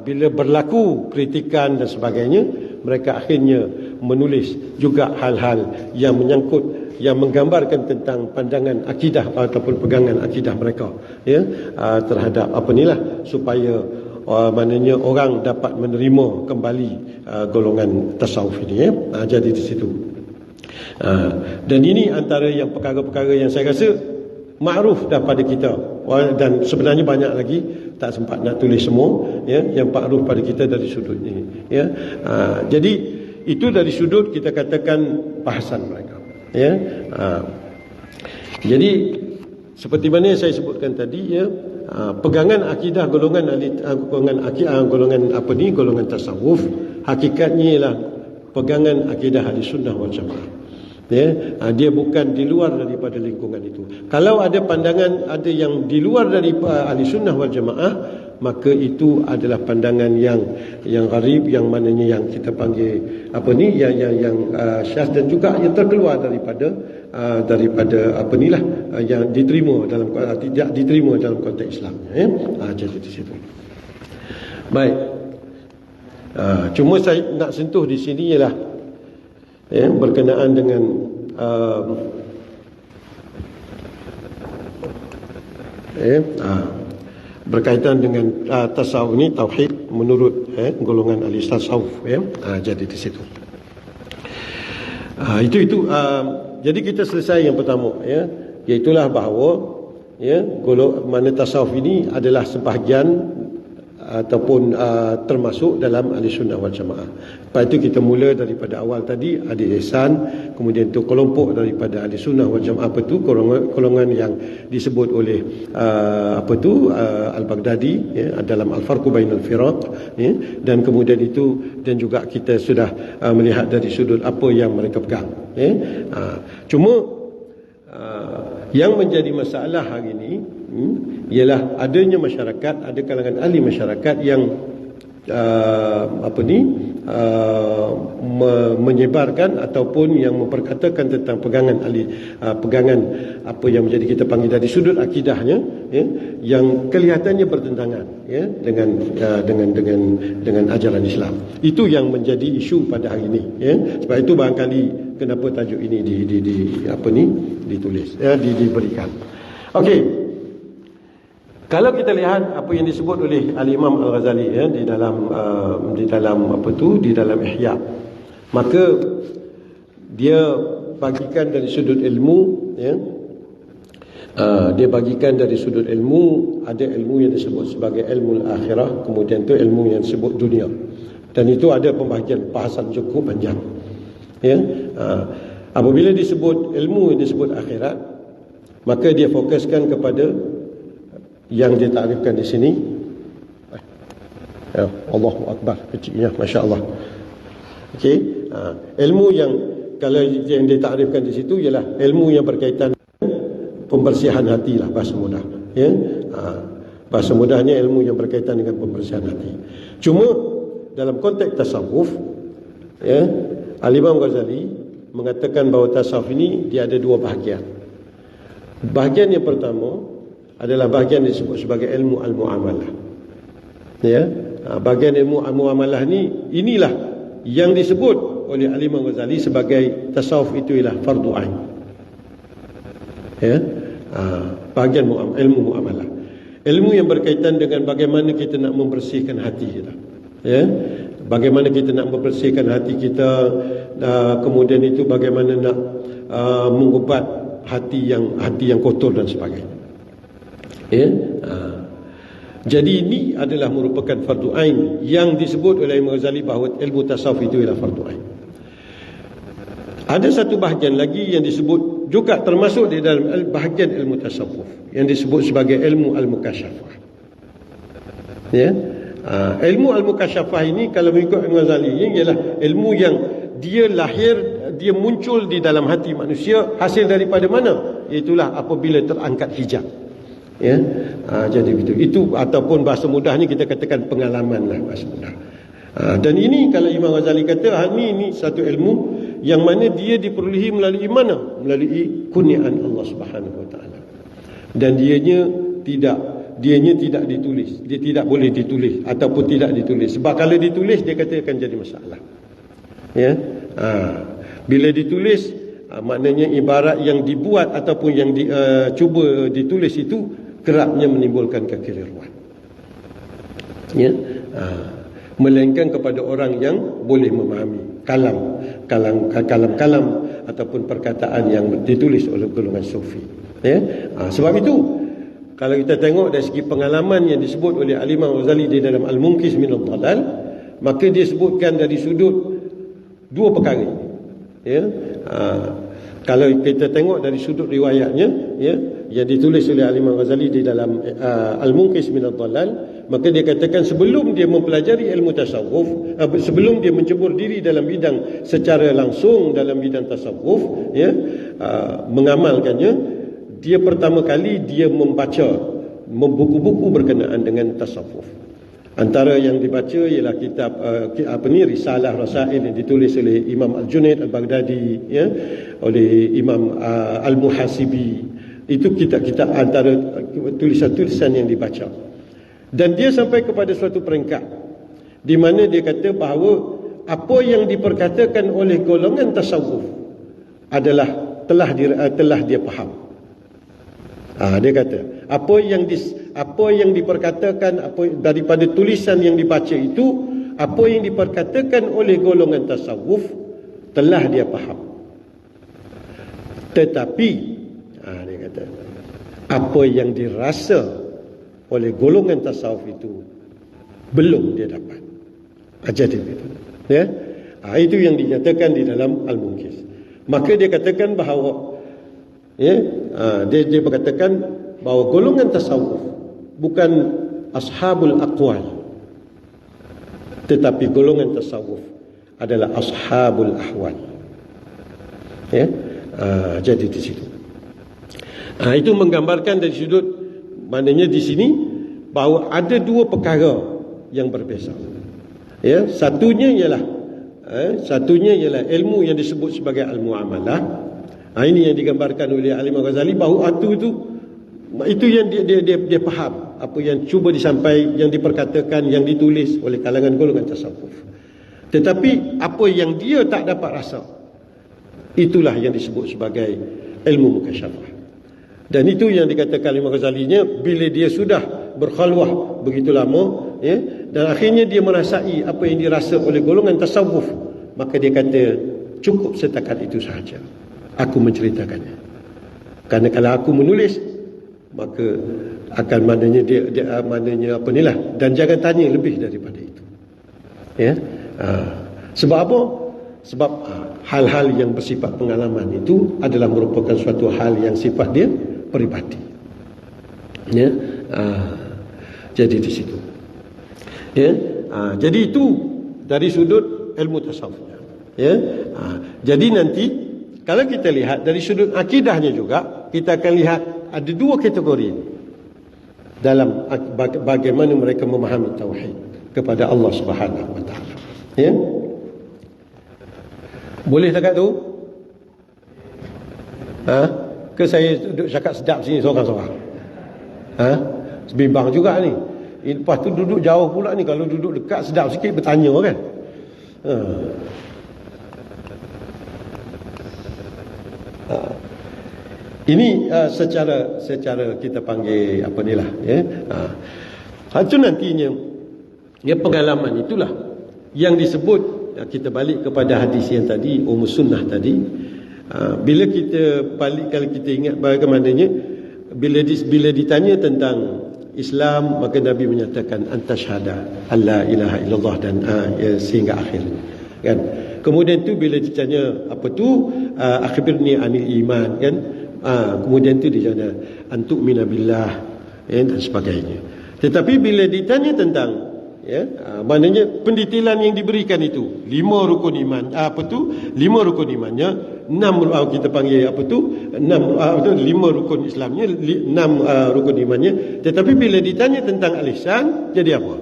bila berlaku kritikan dan sebagainya, mereka akhirnya menulis juga hal-hal yang menyangkut, yang menggambarkan tentang pandangan akidah ataupun pegangan akidah mereka, ya, terhadap supaya maknanya orang dapat menerima kembali golongan tasawuf ini, ya. Jadi di situ. Dan ini antara yang perkara-perkara yang saya rasa makruf daripada kita, dan sebenarnya banyak lagi, tak sempat nak tulis semua, ya, yang makruf pada kita dari sudut ini, ya. Jadi itu dari sudut kita katakan bahasan mereka, ya. Jadi seperti mana saya sebutkan tadi, ya, pegangan akidah golongan tasawuf hakikatnya ialah pegangan akidah Ahli Sunnah wal Jamaah. Ya, dia bukan di luar daripada lingkungan itu. Kalau ada pandangan ada yang di luar daripada Ahli Sunnah wal Jamaah, maka itu adalah pandangan yang gharib, yang mananya yang kita panggil yang syaz, dan juga yang terkeluar daripada yang diterima dalam, tidak diterima dalam konteks Islam, ya. Jadi di situ. Baik. Cuma saya nak sentuh di sini ialah, ya, berkenaan dengan berkaitan dengan tasawuf ini, tauhid menurut golongan ahli tasawuf, ya. Jadi di situ. Jadi kita selesai yang pertama, ya, iaitulah bahawa, ya, mana tasawuf ini adalah sebahagian ataupun termasuk dalam Ahli Sunnah wal Jamaah. Lepas itu kita mula daripada awal tadi, ada ihsan, kemudian itu kelompok daripada Ahli Sunnah wal Jamaah, golongan yang disebut oleh Al-Baghdadi, ya, dalam Al-Farqu Bainal Firaq, ya, dan kemudian itu, dan juga kita sudah melihat dari sudut apa yang mereka pegang, ya. Cuma yang menjadi masalah hari ini ialah adanya masyarakat, ada kalangan ahli masyarakat yang menyebarkan ataupun yang memperkatakan tentang pegangan apa yang menjadi kita panggil dari sudut akidahnya, ya, yang kelihatannya bertentangan, ya, dengan ajaran Islam. Itu yang menjadi isu pada hari ini, ya. Sebab itu barangkali kenapa tajuk ini ditulis, ya, diberikan. Okey. Kalau kita lihat apa yang disebut oleh Al-Imam Al-Ghazali, ya, di dalam Ihya, maka dia bagikan dari sudut ilmu, ya, dia bagikan dari sudut ilmu. Ada ilmu yang disebut sebagai ilmu akhirah, kemudian tu ilmu yang disebut dunia, dan itu ada pembahagian bahasan cukup panjang, ya. Apabila disebut ilmu yang disebut akhirat, maka dia fokuskan kepada yang ditarifkan di sini, ya, Allahu Akbar, kecilnya, Masya Allah. Okey, ilmu yang kalau yang ditarifkan di situ ialah ilmu yang berkaitan pembersihan hati lah, bahasa mudah, ya. Bahasa mudahnya ilmu yang berkaitan dengan pembersihan hati. Cuma dalam konteks tasawuf, ya, Al-Imam Ghazali mengatakan bahawa tasawuf ini dia ada dua bahagian. Bahagian yang pertama adalah bahagian yang disebut sebagai ilmu al-muamalah. Ya, bahagian ilmu al-muamalah ni, inilah yang disebut oleh Al-Imam Ghazali sebagai tasawuf itu ialah fardu ain. Ya, bahagian ilmu muamalah. Ilmu yang berkaitan dengan bagaimana kita nak membersihkan hati kita. Ya, bagaimana kita nak membersihkan hati kita, kemudian itu bagaimana nak mengubat hati yang kotor dan sebagainya. Ya, jadi ini adalah merupakan fardu ain yang disebut oleh Imam Ghazali bahawa ilmu tasawuf itu ialah fardu ain. Ada satu bahagian lagi yang disebut juga termasuk di dalam bahagian ilmu tasawuf yang disebut sebagai ilmu al-mukasyafah. Ya, ilmu al-mukasyafah ini kalau mengikut Imam Ghazali ini ialah ilmu yang dia muncul di dalam hati manusia hasil daripada mana? Itulah apabila terangkat hijab. Ya, jadi begitu. Itu ataupun bahasa mudahnya kita katakan pengalaman lah, bahasa mudah. Dan ini kalau Imam Ghazali kata ini satu ilmu yang mana dia diperolehi melalui mana? Melalui kurniaan Allah Subhanahu Wa Taala. Dan dianya tidak ditulis. Dia tidak boleh ditulis ataupun tidak ditulis. Sebab kalau ditulis dia kata akan jadi masalah. Ya. Bila ditulis maknanya ibarat yang dibuat ataupun yang cuba ditulis itu kerapnya menimbulkan kekeliruan, ya, melainkan kepada orang yang boleh memahami kalam ataupun perkataan yang ditulis oleh golongan sufi, ya. Sebab itu kalau kita tengok dari segi pengalaman yang disebut oleh Al-Imam Ghazali di dalam Al-Munqidh min ad-Dhalal, maka dia sebutkan dari sudut dua perkara, ya. Kalau kita tengok dari sudut riwayatnya, ya, yang ditulis oleh Al-Imam Ghazali di dalam Al-Munqidh min ad-Dhalal, maka dia katakan sebelum dia mempelajari ilmu tasawuf, sebelum dia mencebur diri dalam bidang secara langsung dalam bidang tasawuf, ya, mengamalkannya, dia pertama kali dia membaca buku-buku berkenaan dengan tasawuf. Antara yang dibaca ialah kitab Risalah Rasail yang ditulis oleh Imam Al-Junaid Al-Baghdadi, ya, oleh Imam Al-Muhasibi. Itu kitab-kitab antara tulisan-tulisan yang dibaca. Dan dia sampai kepada suatu peringkat di mana dia kata bahawa apa yang diperkatakan oleh golongan tasawuf adalah telah dia faham. Dia kata apa yang diperkatakan daripada tulisan yang dibaca itu, apa yang diperkatakan oleh golongan tasawuf telah dia faham. Tetapi dia kata apa yang dirasa oleh golongan tasawuf itu belum dia dapat. Jadi begitu, ya. Itu yang dinyatakan di dalam Al-Munqidh. Maka dia katakan bahawa, ya, dia berkatakan bahawa golongan tasawuf bukan ashabul aqwal, tetapi golongan tasawuf adalah ashabul ahwal, ya. Jadi di situ, itu menggambarkan dari sudut, maknanya di sini bahawa ada dua perkara yang berbeza. Ya, satunya ialah ilmu yang disebut sebagai al-muamalah. Ini yang digambarkan oleh Al-Imam Ghazali, bahawa itu yang dia faham apa yang cuba disampaikan, yang diperkatakan, yang ditulis oleh kalangan golongan tasawuf. Tetapi apa yang dia tak dapat rasa, itulah yang disebut sebagai ilmu mukasyafah. Dan itu yang dikatakan Imam Ghazalinya, bila dia sudah berkhalwah begitu lama, ya, dan akhirnya dia merasai apa yang dirasa oleh golongan tasawuf, maka dia kata cukup setakat itu sahaja aku menceritakannya. Karena kalau aku menulis, maka akan maknanya maknanya apa ni lah, dan jangan tanya lebih daripada itu. Ya. Sebab apa? Sebab hal-hal yang bersifat pengalaman itu adalah merupakan suatu hal yang sifat dia peribadi. Ya. Jadi di situ. Ya. Jadi itu dari sudut ilmu tasawufnya. Ya. Jadi nanti kalau kita lihat dari sudut akidahnya juga, kita akan lihat ada dua kategori dalam bagaimana mereka memahami tauhid kepada Allah Subhanahu wa taala. Ya. Boleh cakap tu? Ke saya duduk cakap sedap sini seorang-seorang? Bimbang juga ni. Lepas tu duduk jauh pula ni. Kalau duduk dekat sedap sikit bertanya kan. Ini secara kita panggil apa ni lah, ya. Itu nantinya ya, pengalaman itulah yang disebut. Kita balik kepada hadis yang tadi, sunnah tadi. Bila kita balik, kalau kita ingat bagaimananya, bila ditanya tentang Islam, maka Nabi menyatakan antasyhada alla ilaha illallah, dan sehingga akhir kan. Kemudian tu bila ditanya apa tu akhbirni anil iman kan, kemudian tu dia jawab antu'mina billah, dan sebagainya. Tetapi bila ditanya tentang maknanya pendetailan yang diberikan itu 5 rukun iman, 5 rukun imannya, 6 kita panggil 5 rukun Islamnya, 6 rukun imannya. Tetapi bila ditanya tentang al-ihsan, jadi apa?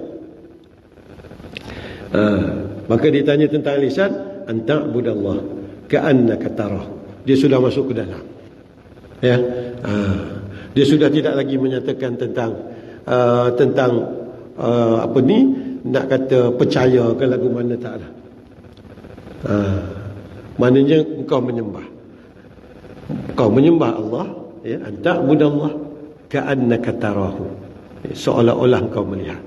Maka ditanya tentang al-ihsan, anta'budallah ka'annaka tarah. Dia sudah masuk ke dalam. Ya. Dia sudah tidak lagi menyatakan tentang apa ni, nak kata percaya ke lagu mana, tak ada. Maknanya engkau menyembah Allah, ya, anta'budallah ka'annaka tarahu, seolah-olah engkau melihat.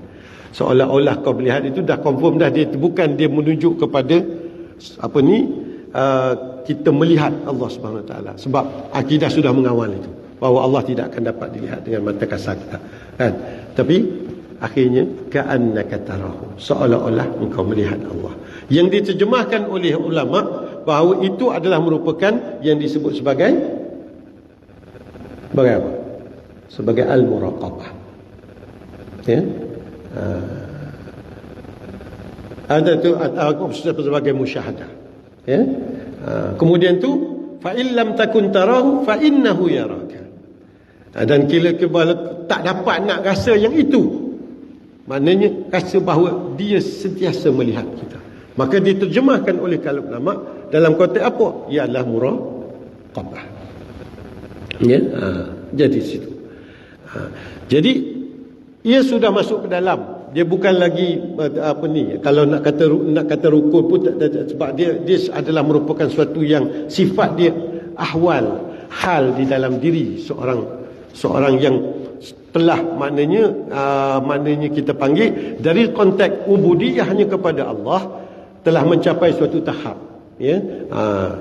Seolah-olah kau melihat itu dah confirm dah, dia bukan dia menunjuk kepada apa ni, kita melihat Allah Subhanahu Wa Taala, sebab akidah sudah mengawal itu, bahawa Allah tidak akan dapat dilihat dengan mata kasar kita kan. Tapi akhirnya ka'annaka tarahu, seolah-olah engkau melihat Allah, yang diterjemahkan oleh ulama bahawa itu adalah merupakan yang disebut sebagai apa? Sebagai al-muraqabah. Ya. Ada tu sebagai musyahadah. Ya. Kemudian tu fa illam takun tarahu fa innahu yaraka. Dan bila tak dapat nak rasa yang itu, maknanya rasa bahawa dia sentiasa melihat kita, maka diterjemahkan oleh kalangan ulama dalam konteks apa? Ialah muraqabah. Ya. Jadi situ. Jadi ia sudah masuk ke dalam. Dia bukan lagi apa ni, kalau nak kata rukun pun sebab dia adalah merupakan suatu yang sifat dia, ahwal, hal di dalam diri seorang yang telah maknanya kita panggil dari konteks ubudiyahnya kepada Allah, telah mencapai suatu tahap, ya.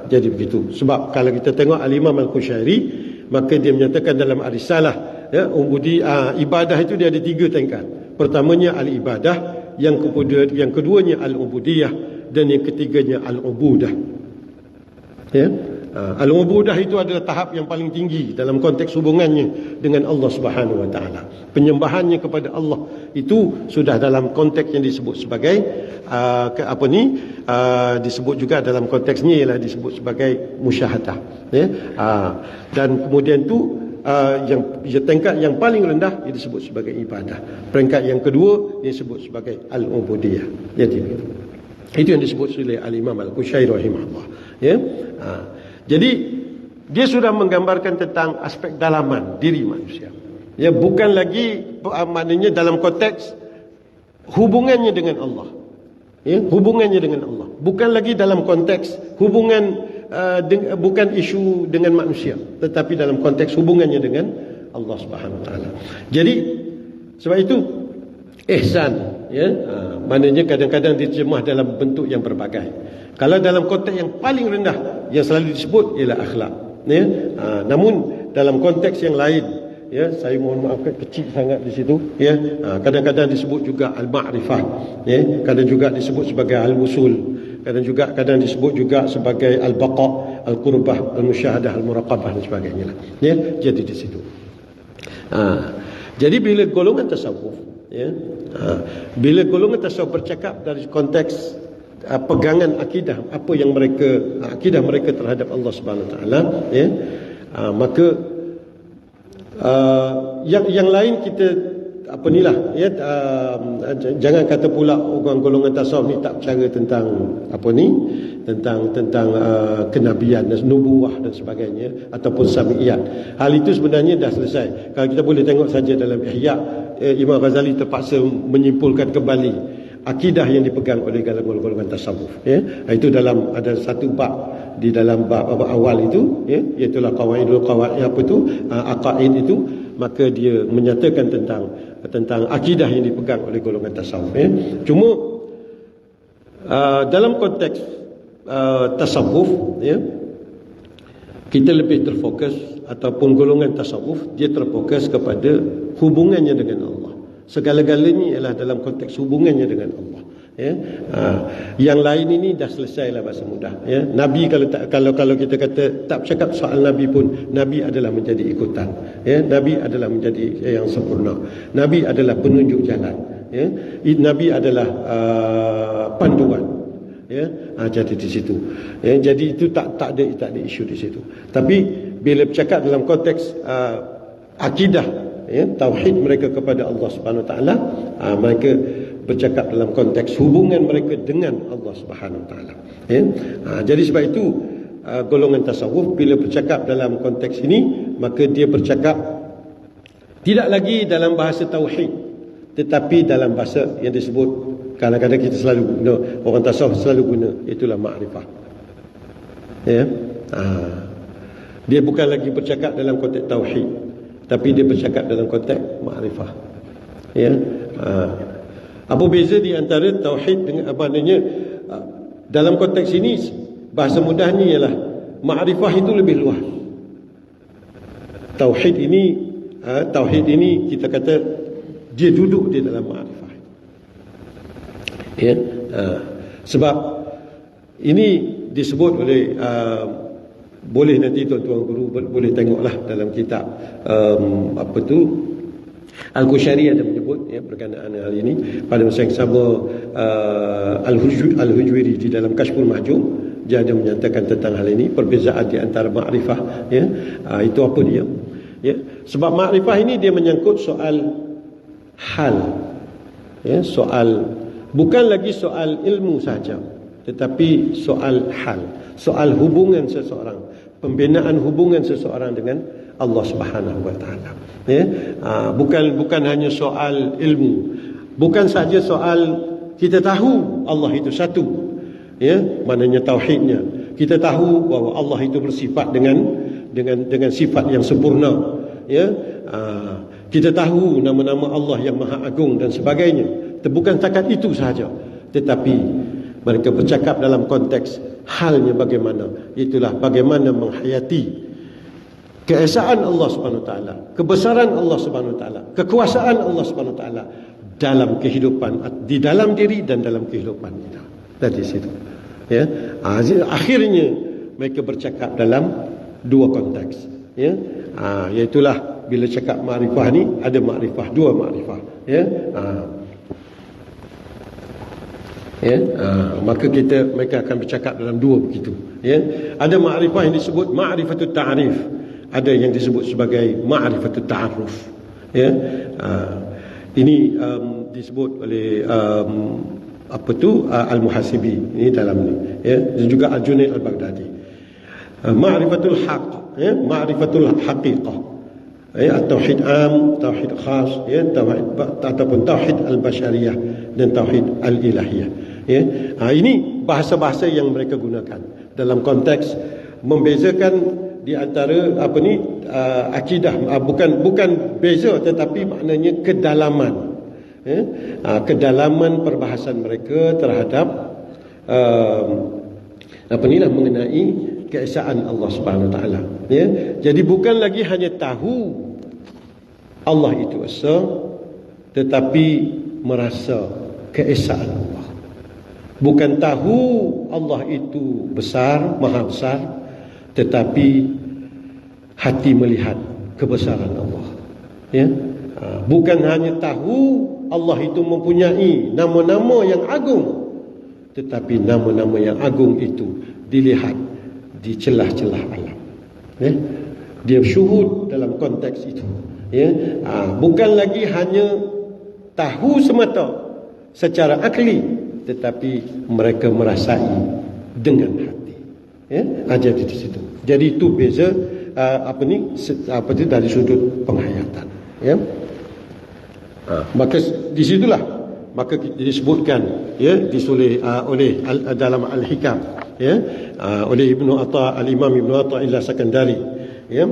Jadi begitu. Sebab kalau kita tengok Al-Imam Al-Qushairi, maka dia menyatakan dalam Ar-Risalah, ya, ibadah itu dia ada 3 tingkat. Pertamanya al-ibadah, yang keduanya al-ubudiyah, dan yang ketiganya al-ubudah. Ya. Al-ubudah itu adalah tahap yang paling tinggi dalam konteks hubungannya dengan Allah Subhanahu Wa Taala. Penyembahannya kepada Allah itu sudah dalam konteks yang disebut sebagai disebut juga dalam konteksnya ialah disebut sebagai musyahadah. Ya. Dan kemudian tu tingkat yang paling rendah ia disebut sebagai ibadah. Peringkat yang kedua dia disebut sebagai al-ubudiyah. Jadi itu yang disebut oleh Al-Imam Al-Qushairi rahimahullah. Ya. Jadi dia sudah menggambarkan tentang aspek dalaman diri manusia. Ya, bukan lagi maknanya dalam konteks hubungannya dengan Allah. Ya, hubungannya dengan Allah. Bukan lagi dalam konteks hubungan bukan isu dengan manusia, tetapi dalam konteks hubungannya dengan Allah Subhanahu Wa Taala. Jadi sebab itu ihsan, ya, maknanya kadang-kadang diterjemah dalam bentuk yang berbagai. Kalau dalam konteks yang paling rendah yang selalu disebut ialah akhlak, ya. Namun dalam konteks yang lain, ya, saya mohon maaf kecil sangat di situ, ya. Kadang-kadang disebut juga al-ma'rifah, ya. Kadang juga disebut sebagai al-wusul, kadang disebut juga sebagai al-baqa, al-qurbah, al-musyahadah, al-muraqabah dan sebagainya lah. Ya, jadi di situ. Jadi bila golongan tasawuf, ya, bila golongan tasawuf bercakap dari konteks pegangan akidah, apa yang akidah mereka terhadap Allah Subhanahu Wa Taala, ya, maka yang lain kita apa ni lah, ya, jangan kata pula orang golongan tasawuf ni tak percaya tentang apa ni, tentang kenabian dan nubuah dan sebagainya ataupun sami'iyat. Hal itu sebenarnya dah selesai. Kalau kita boleh tengok saja dalam Ihya, Imam Ghazali terpaksa menyimpulkan kembali akidah yang dipegang oleh golongan tasawuf, ya. Itu dalam ada satu bab di dalam bab awal itu, ya, iaitu qawaid apa itu aqaid itu, maka dia menyatakan tentang akidah yang dipegang oleh golongan tasawuf, ya. Cuma dalam konteks tasawuf, ya, kita lebih terfokus, ataupun golongan tasawuf dia terfokus kepada hubungannya dengan Allah. Segala-galanya ialah dalam konteks hubungannya dengan Allah, ya. Yang lain ini dah selesailah bahasa mudah, ya. Nabi kalau kita kata tak bercakap soal Nabi pun, Nabi adalah menjadi ikutan, ya. Nabi adalah menjadi yang sempurna. Nabi adalah penunjuk jalan, ya. Nabi adalah panduan, ya. Jadi di situ, ya. Jadi itu tak ada isu di situ. Tapi bila bercakap dalam konteks akidah, ya, tauhid mereka kepada Allah Subhanahu Wa Taala, mereka bercakap dalam konteks hubungan mereka dengan Allah Subhanahu Wa Taala, ya. Jadi sebab itu golongan tasawuf bila bercakap dalam konteks ini, maka dia bercakap tidak lagi dalam bahasa tauhid, tetapi dalam bahasa yang disebut, kadang-kadang kita selalu guna, orang tasawuf selalu guna, itulah ma'rifah, ya. Dia bukan lagi bercakap dalam konteks tauhid, tapi dia bercakap dalam konteks ma'rifah, ya. Apa beza di antara tauhid dengan apa namanya, dalam konteks ini bahasa mudahnya ialah ma'rifah itu lebih luas. Tauhid ini kita kata dia duduk di dalam ma'rifah, ya. Sebab ini disebut oleh boleh nanti tuan-tuan guru boleh tengoklah dalam kitab apa tu Al-Qushairi ada menyebut, ya, berkenaan hal ini. Pada masa yang sama Al-Hujwiri di dalam Kashful Mahjub dia ada menyatakan tentang hal ini, perbezaan di antara ma'rifah, ya. Itu apa dia, ya. Sebab ma'rifah ini dia menyangkut soal hal, ya, soal bukan lagi soal ilmu saja, tetapi soal hal, soal hubungan seseorang, pembinaan hubungan seseorang dengan Allah Subhanahu Wa Taala, ya. Bukan hanya soal ilmu, bukan saja soal kita tahu Allah itu satu, ya, maknanya tauhidnya. Kita tahu bahawa Allah itu bersifat dengan sifat yang sempurna, ya. Kita tahu nama-nama Allah yang Maha Agung dan sebagainya. Bukan setakat itu sahaja, tetapi mereka bercakap dalam konteks halnya bagaimana, itulah bagaimana menghayati keesaan Allah Subhanahu Wa Taala, kebesaran Allah Subhanahu Wa Taala, kekuasaan Allah Subhanahu Wa Taala dalam kehidupan, di dalam diri dan dalam kehidupan kita. Dari situ, ya. Akhirnya mereka bercakap dalam dua konteks, ya. Iaitulah bila cakap ma'rifah ni ada ma'rifah, dua ma'rifah, ya. Ya, maka mereka akan bercakap dalam dua begitu, ya. Ada ma'rifah yang disebut ma'rifatut ta'rif, ada yang disebut sebagai ma'rifatut ta'aruf, ya. Ini disebut oleh Al-Muhasibi ini dalam ni, ya, dan juga Al-Junaid Al-Baghdadi. Ma'rifatul haqq, ya, ma'rifatul haqiqah, ya, tauhid am, tauhid khas, ya, tauhid ataupun tauhid al-basyariyah dan tauhid al-ilahiyah, ya. Ini bahasa-bahasa yang mereka gunakan dalam konteks membezakan di antara akidah, bukan beza, tetapi maknanya kedalaman, ya, kedalaman perbahasan mereka terhadap mengenai keesaan Allah Subhanahu Wa Taala, ya. Jadi bukan lagi hanya tahu Allah itu esa, tetapi merasa keesaan Allah. Bukan tahu Allah itu besar, maha besar, tetapi hati melihat kebesaran Allah, ya. Bukan hanya tahu Allah itu mempunyai nama-nama yang agung, tetapi nama-nama yang agung itu dilihat di celah-celah alam, ya. Dia syuhud dalam konteks itu, ya. Bukan lagi hanya tahu semata secara akli, tetapi mereka merasai dengan hati, ya. Jadi di situ. Jadi itu beza dari sudut penghayatan, ya. Maka disitulah maka disebutkan, ya, disulis oleh dalam Al-Hikam, ya, oleh Al-Imam Ibnu Athaillah Sakandari, ya,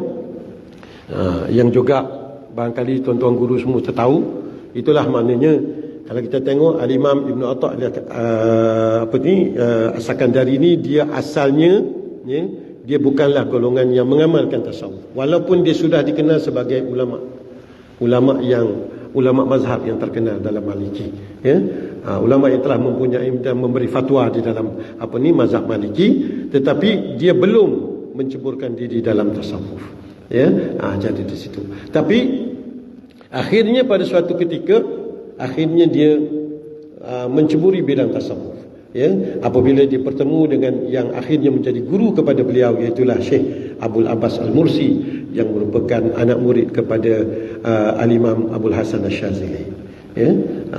yang juga barangkali tuan-tuan guru semua tahu. Itulah maknanya kalau kita tengok Al-Imam Ibnu Athaillah Sakandari ini, dia asalnya, ya, dia bukanlah golongan yang mengamalkan tasawuf, walaupun dia sudah dikenal sebagai ulama mazhab yang terkenal dalam Maliki, ya. Ulama yang telah mempunyai dan memberi fatwa di dalam mazhab Maliki, tetapi dia belum menceburkan diri dalam tasawuf, ya. Jadi di situ. Tapi akhirnya pada suatu ketika dia menceburi bidang tasawuf, ya, apabila dia bertemu dengan yang akhirnya menjadi guru kepada beliau, iaitulah Syekh Abul Abbas Al-Mursi, yang merupakan anak murid kepada Al-Imam Abul Hasan Asy-Syazili, ya.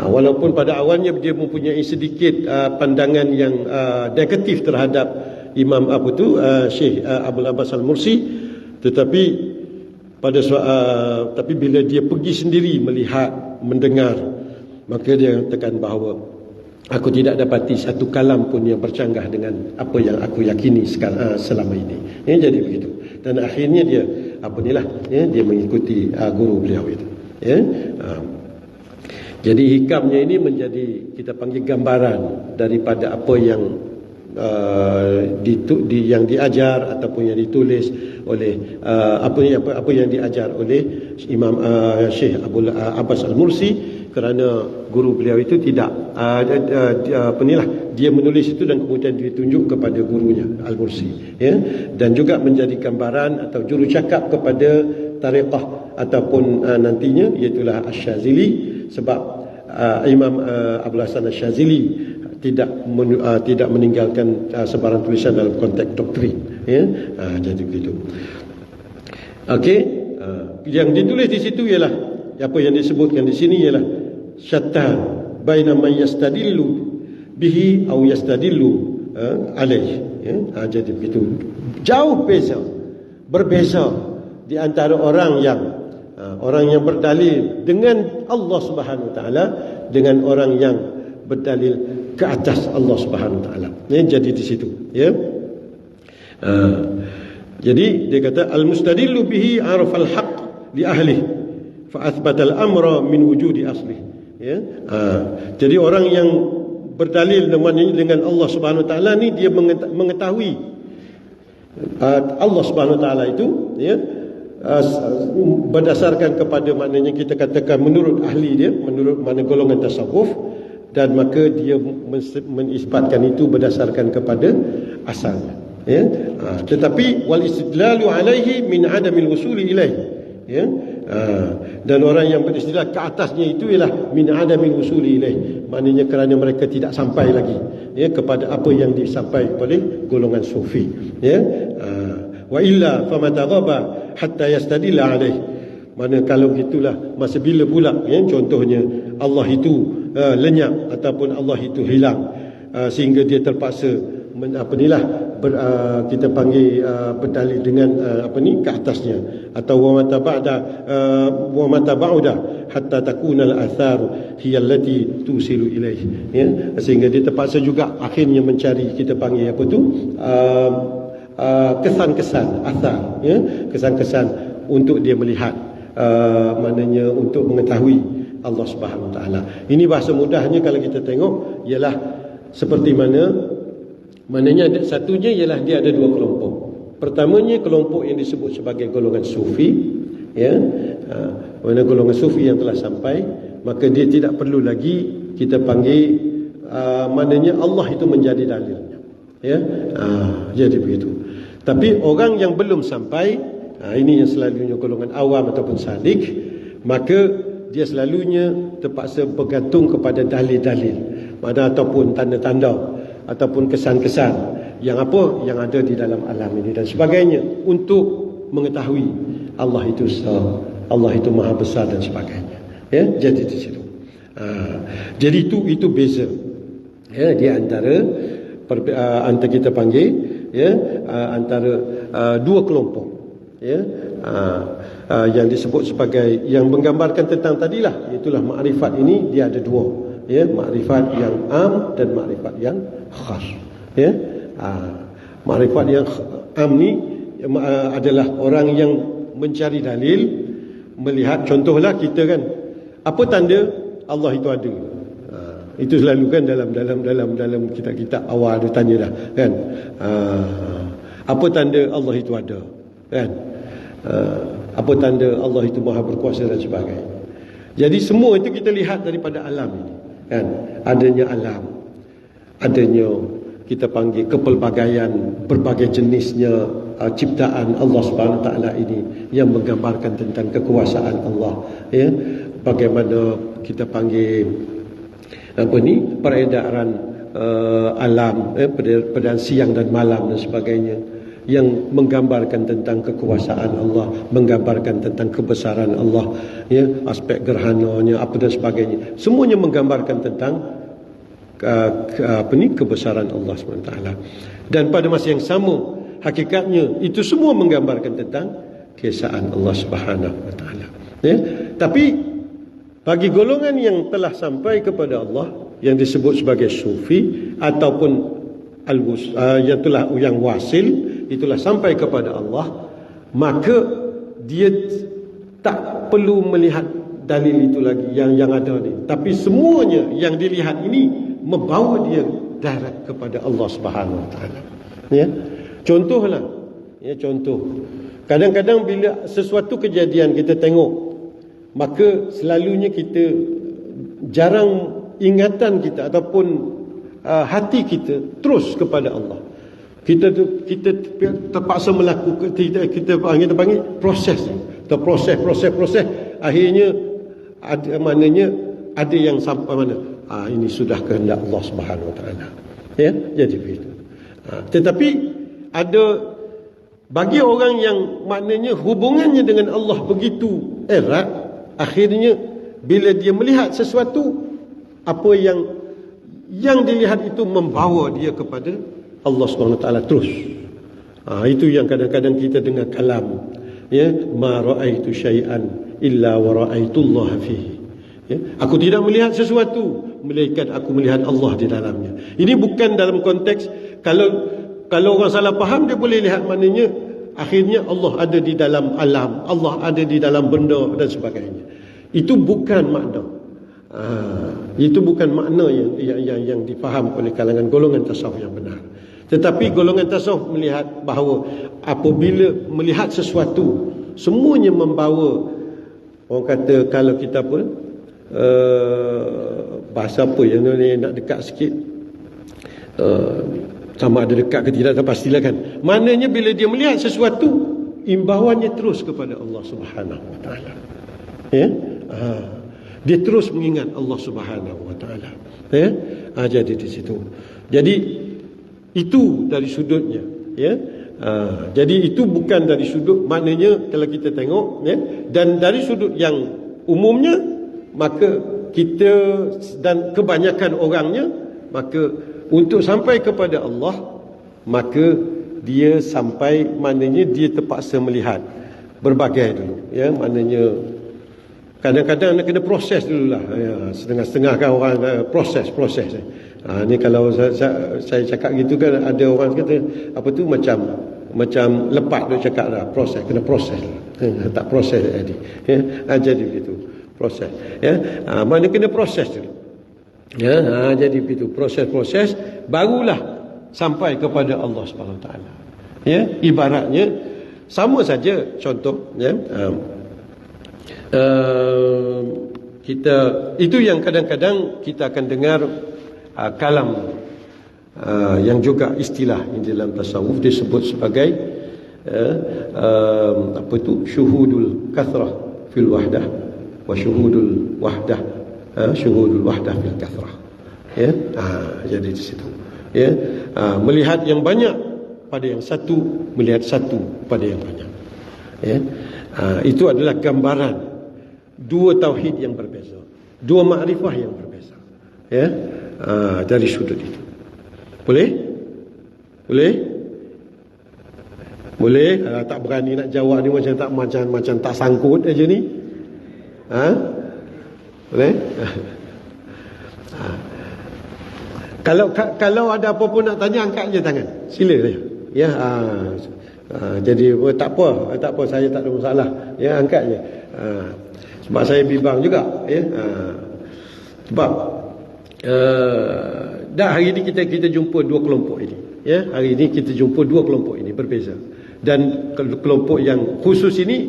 Walaupun pada awalnya dia mempunyai sedikit pandangan yang negatif terhadap Imam Syekh Abul Abbas Al-Mursi, tetapi tapi bila dia pergi sendiri melihat, mendengar, maka dia katakan bahawa aku tidak dapati satu kalam pun yang bercanggah dengan apa yang aku yakini selama ini, ya. Jadi begitu. Dan akhirnya dia dia mengikuti guru beliau itu, ya. Jadi hikamnya ini menjadi, kita panggil, gambaran daripada apa yang yang diajar ataupun yang ditulis oleh apa yang diajar oleh Imam Syekh Abul Abbas Al-Mursi, kerana guru beliau itu tidak dia menulis itu dan kemudian ditunjuk kepada gurunya Al-Mursi, ya. Dan juga menjadi gambaran atau juru cakap kepada tariqah ataupun nantinya iaitulah Asy-Syazili, sebab Imam Abul Hasan Asy-Syazili tidak meninggalkan sebarang tulisan dalam konteks doktrin, ya. Jadi begitu. Okey, yang ditulis di situ ialah apa yang disebutkan di sini ialah syattan baina man yastadillu bihi aw yastadillu alaih, ya. Jadi begitu. Jauh berbeza di antara orang yang berdalil dengan Allah Subhanahu Wa Taala dengan orang yang berdalil ke atas Allah Subhanahu Wa Taala, ya. Jadi di situ, ya. Jadi dia kata al-mustadillu bihi arafal haqq li ahli fa athbata al-amra min wujudi asli, ya. Jadi orang yang berdalil dengan Allah Subhanahu Wa Taala ni, dia mengetahui Allah Subhanahu Wa Taala itu, ya, berdasarkan kepada maknanya kita katakan menurut ahli dia, menurut mana golongan tasawuf, dan maka dia menisbatkan itu berdasarkan kepada asalnya, ya. Tetapi wal istidlalu alaihi min adamil wusuli ilaih, ya. Dan orang yang beristidlal ke atasnya itu ialah min adamil wusuli ilaih, maknanya kerana mereka tidak sampai lagi, ya, kepada apa yang disampaikan oleh golongan sufi, ya. wa illa famata ghaba hatta yastadilla alaih. Mana kalau gitulah, masa bila pula contohnya Allah itu lenyap ataupun Allah itu hilang, sehingga dia terpaksa kita panggil berdalil dengan ke atasnya, atau wa mata ba'da hatta takuna al-athar hiya allati tusilu ilaih, sehingga dia terpaksa juga akhirnya mencari, kita panggil kesan-kesan athar, kesan-kesan untuk dia melihat, maknanya untuk mengetahui Allah Subhanahu Wa Taala. Ini bahasa mudahnya kalau kita tengok ialah seperti maknanya satunya ialah dia ada dua kelompok. Pertamanya kelompok yang disebut sebagai golongan sufi, mana golongan sufi yang telah sampai, maka dia tidak perlu lagi kita panggil maknanya Allah itu menjadi dalilnya, jadi begitu. Tapi orang yang belum sampai, ini yang selalunya golongan awam ataupun salik, maka dia selalunya terpaksa bergantung kepada dalil-dalil, ataupun tanda-tanda, ataupun kesan-kesan yang ada di dalam alam ini dan sebagainya, untuk mengetahui Allah itu maha besar dan sebagainya. Jadi di situ. Jadi itu beza. Di antara kita panggil antara dua kelompok. Yang disebut sebagai, yang menggambarkan tentang tadilah, itulah makrifat ini dia ada dua, makrifat yang am dan makrifat yang khas. Makrifat yang am ni adalah orang yang mencari dalil, melihat, contohlah kita kan, apa tanda Allah itu ada? Itu selalu kan dalam kitab-kitab awal dia tanya dah kan, apa tanda Allah itu ada kan, apa tanda Allah itu maha berkuasa dan sebagainya. Jadi semua itu kita lihat daripada alam ini kan, adanya alam, adanya kita panggil kepelbagaian berbagai jenisnya ciptaan Allah Subhanahu Wa Taala ini yang menggambarkan tentang kekuasaan Allah, bagaimana kita panggil peredaran alam, peredaran siang dan malam dan sebagainya, yang menggambarkan tentang kekuasaan Allah, menggambarkan tentang kebesaran Allah, aspek gerhananya apa dan sebagainya, semuanya menggambarkan tentang kebesaran Allah SWT. Dan pada masa yang sama, hakikatnya itu semua menggambarkan tentang keesaan Allah Subhanahu Wa Taala. Tapi bagi golongan yang telah sampai kepada Allah, yang disebut sebagai sufi ataupun yang wasil, itulah sampai kepada Allah, maka dia tak perlu melihat dalil itu lagi yang ada ni, tapi semuanya yang dilihat ini membawa dia direct kepada Allah Subhanahu Wa Taala. Contohlah, contoh, kadang-kadang bila sesuatu kejadian kita tengok, maka selalunya kita jarang ingatan kita ataupun hati kita terus kepada Allah. Kita terpaksa melakukan, kita panggil proses, akhirnya ada yang sampai mana, ini sudah kehendak Allah Subhanahu Wa Taala. Jadi begitu. Tetapi ada bagi orang yang maknanya hubungannya dengan Allah begitu erat, akhirnya bila dia melihat sesuatu, apa yang dilihat itu membawa dia kepada Allah SWT terus. Itu yang kadang-kadang kita dengar kalam, ma ra'aitu syai'an illa wa ra'aitullah fihi. Aku tidak melihat sesuatu melainkan aku melihat Allah di dalamnya. Ini bukan dalam konteks kalau orang salah faham, dia boleh lihat maknanya akhirnya Allah ada di dalam alam, Allah ada di dalam benda dan sebagainya. Itu bukan makna. Itu bukan makna yang difaham oleh kalangan golongan tasawuf yang benar. Tetapi golongan tasawuf melihat bahawa apabila melihat sesuatu, semuanya membawa, orang kata kalau kita pun bahasa apa yang nak dekat sikit, sama ada dekat ke tidak, tak pastilah kan. Maknanya bila dia melihat sesuatu, imbauannya terus kepada Allah Subhanahu Wa Taala. Dia terus mengingat Allah Subhanahu Wa Taala. Jadi di situ. Jadi itu dari sudutnya, Jadi itu bukan dari sudut, maknanya kalau kita tengok ya, dan dari sudut yang umumnya, maka kita dan kebanyakan orangnya, maka untuk sampai kepada Allah, maka dia sampai, maknanya dia terpaksa melihat berbagai dulu ya, maknanya kadang-kadang nak kena proses dululah ya, setengah-setengah kan orang proses ni kalau saya cakap gitu kan, ada orang kata apa tu, macam lepas dia cakap dah, kena proses tak proses jadi ya, jadi begitu proses ya, mana kena proses dulu ya, jadi begitu proses barulah sampai kepada Allah Subhanahu Wa Taala ya. Ibaratnya sama saja, contoh ya, kita itu yang kadang-kadang kita akan dengar kalam yang juga istilah dalam tasawuf disebut sebagai apa itu, syuhudul kathrah fil wahdah wa syuhudul wahdah fil kathrah ya. Jadi di situ ya, melihat yang banyak pada yang satu, melihat satu pada yang banyak ya. Itu adalah gambaran dua tauhid yang berbeza, dua makrifah yang berbeza ya, dari sudut itu. Boleh tak berani nak jawab ni, macam tak sangkut aja ni. Boleh? Kalau ada apa pun nak tanya, angkat je tangan, sila saja ya. Jadi tak apa, saya tak ada masalah ya, angkat je. Sebab saya bimbang juga ya. Sebab dah hari ini kita jumpa dua kelompok ini ya. Hari ini kita jumpa dua kelompok ini berbeza, dan kelompok yang khusus ini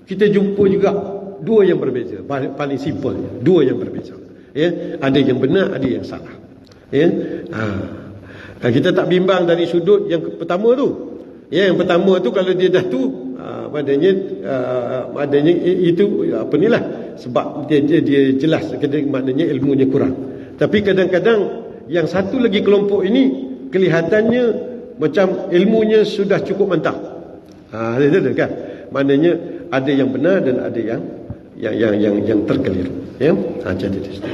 kita jumpa juga dua yang berbeza. Paling simpelnya dua yang berbeza ya. Ada yang benar, ada yang salah ya. Kita tak bimbang dari sudut yang pertama tu ya. Yang pertama tu kalau dia dah tu maknanya itu apa ni lah, sebab dia jelas maknanya ilmunya kurang. Tapi kadang-kadang yang satu lagi kelompok ini kelihatannya macam ilmunya sudah cukup mantap. Itu kan, maknanya ada yang benar dan ada yang terkeliru ya. Jadi di situ.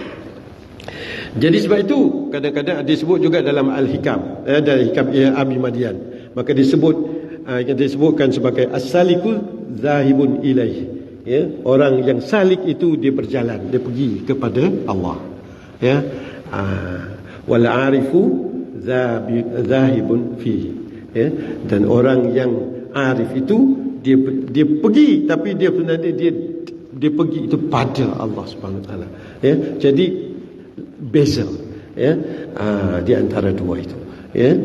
Jadi sebab itu kadang-kadang disebut juga dalam Al-Hikam, dalam Hikam Abi Madian, maka yang disebutkan sebagai as-salikul zahibun ilaih ya. Orang yang salik itu dia berjalan, dia pergi kepada Allah ya. Wal arifu zahibun fihi ya. Dan orang yang arif itu dia pergi, tapi dia pergi itu pada Allah Subhanahu Wa Taala ya. Jadi beza ya, di antara dua itu ya.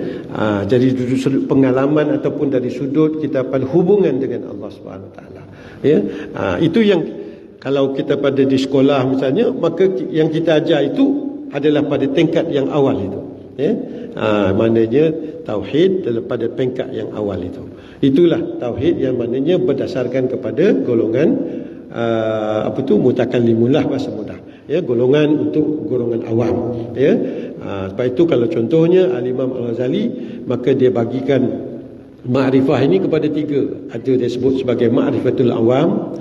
Jadi dari sudut pengalaman ataupun dari sudut kita pada hubungan dengan Allah Subhanahu Wa Taala ya. Itu yang kalau kita pada di sekolah misalnya, maka yang kita ajar itu adalah pada tingkat yang awal itu ya. Maknanya tauhid pada peringkat yang awal itu. Itulah tauhid yang maknanya berdasarkan kepada golongan mutakallimullah, bahasa mudah ya, golongan untuk golongan awam ya. Sebab itu kalau contohnya Al-Imam Al-Ghazali, maka dia bagikan ma'rifah ini kepada tiga. Ada dia sebut sebagai ma'rifatul awam,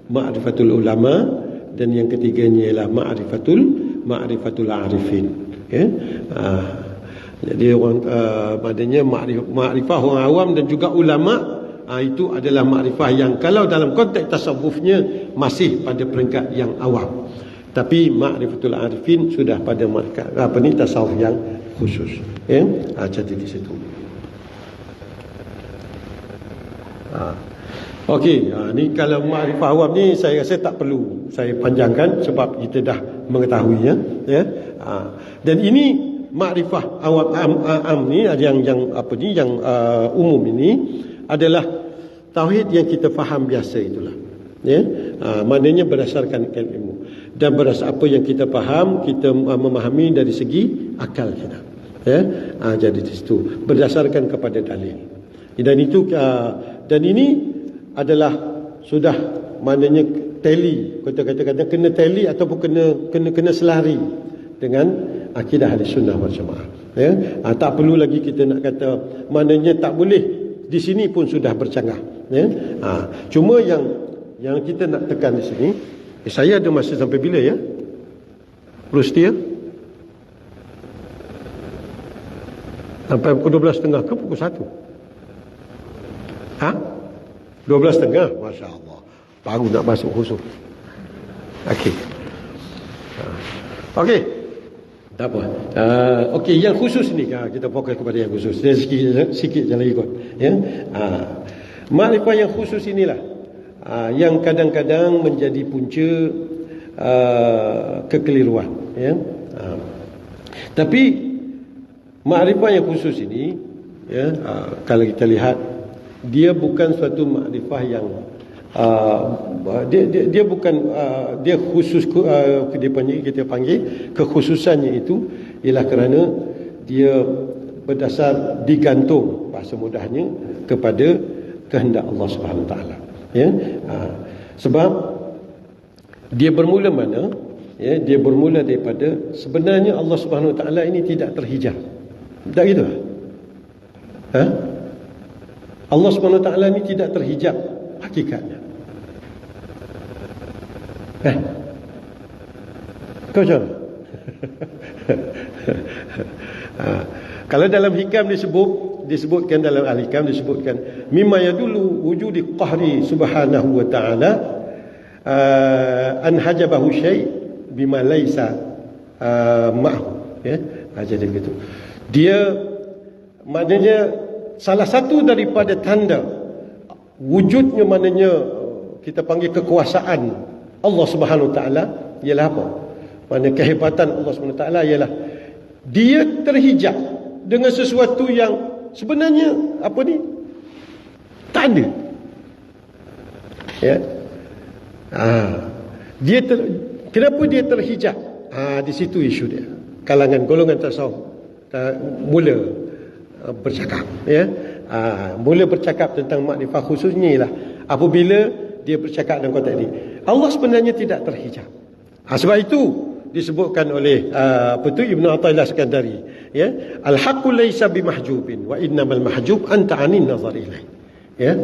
ma'rifatul ulama, dan yang ketiganya ialah ma'rifatul arifin ya. Jadi orang maknanya ma'rifah orang awam dan juga ulama, itu adalah makrifah yang kalau dalam konteks tasawufnya masih pada peringkat yang awam. Tapi ma'rifatul arifin sudah pada tasawuf yang khusus ya. Jadi di situ. Okey, ni kalau makrifah awam ni saya rasa tak perlu saya panjangkan sebab kita dah mengetahuinya ya. Dan ini makrifah awam ni yang umum ini adalah tauhid yang kita faham biasa itulah ya. Maknanya berdasarkan ilmu dan berdasarkan apa yang kita faham, kita memahami dari segi akal kita ya. Jadi di situ berdasarkan kepada dalil, dan itu dan ini adalah sudah maknanya tally, kata-kata kena tally ataupun kena selari dengan akidah Ahli Sunnah wal Jamaah ya. Tak perlu lagi kita nak kata, maknanya tak boleh di sini pun sudah bercanggah, ya. Cuma yang kita nak tekan di sini, saya ada masa sampai bila ya? Perlu setia? Sampai pukul 12.30 ke pukul 1? 12.30? Masya Allah, baru nak masuk khusus. Okey. Okey. Tak apa. Okey, yang khusus ni kita fokus kepada yang khusus. Sikit je lagi kot. Ya. Makrifah yang khusus inilah yang kadang-kadang menjadi punca kekeliruan. Ya. Tapi makrifah yang khusus ini, ya, kalau kita lihat, dia bukan suatu makrifah yang dia bukan dia khusus, kita panggil kekhususannya itu ialah kerana dia berdasar digantung, bahasa mudahnya, kepada kehendak Allah Subhanahu taala, ya. Sebab dia bermula mana, ya, dia bermula daripada sebenarnya Allah Subhanahu taala ini tidak terhijab. Tak gitu? Allah Subhanahu taala ini tidak terhijab hakikatnya. Kau macam mana? Kalau dalam hikam disebutkan dalam al-hikam disebutkan mimma yadullu wujudi qahri subhanahu wa ta'ala an hajabahu syai' bima laysa ma'hu, ya. Jadi begitu. Dia maknanya salah satu daripada tanda wujudnya, maknanya kita panggil kekuasaan Allah Subhanahu Wa Taala ialah apa? Maknanya kehebatan Allah Subhanahu Wa Taala ialah dia terhijab dengan sesuatu yang sebenarnya apa ni? Tak ada. Ya. Kenapa dia terhijab? Di situ isu dia. Kalangan golongan tasawuf mula bercakap, ya. Mula bercakap tentang makrifah khususnya ialah apabila dia bercakap dalam konteks ini, Allah sebenarnya tidak terhijab. Sebab itu disebutkan oleh Ibnu Athaillah Sekandari, ya, al-haqqu laysa bimahjubin wa innamal mahjub anta 'anin nazar ilaih, ya.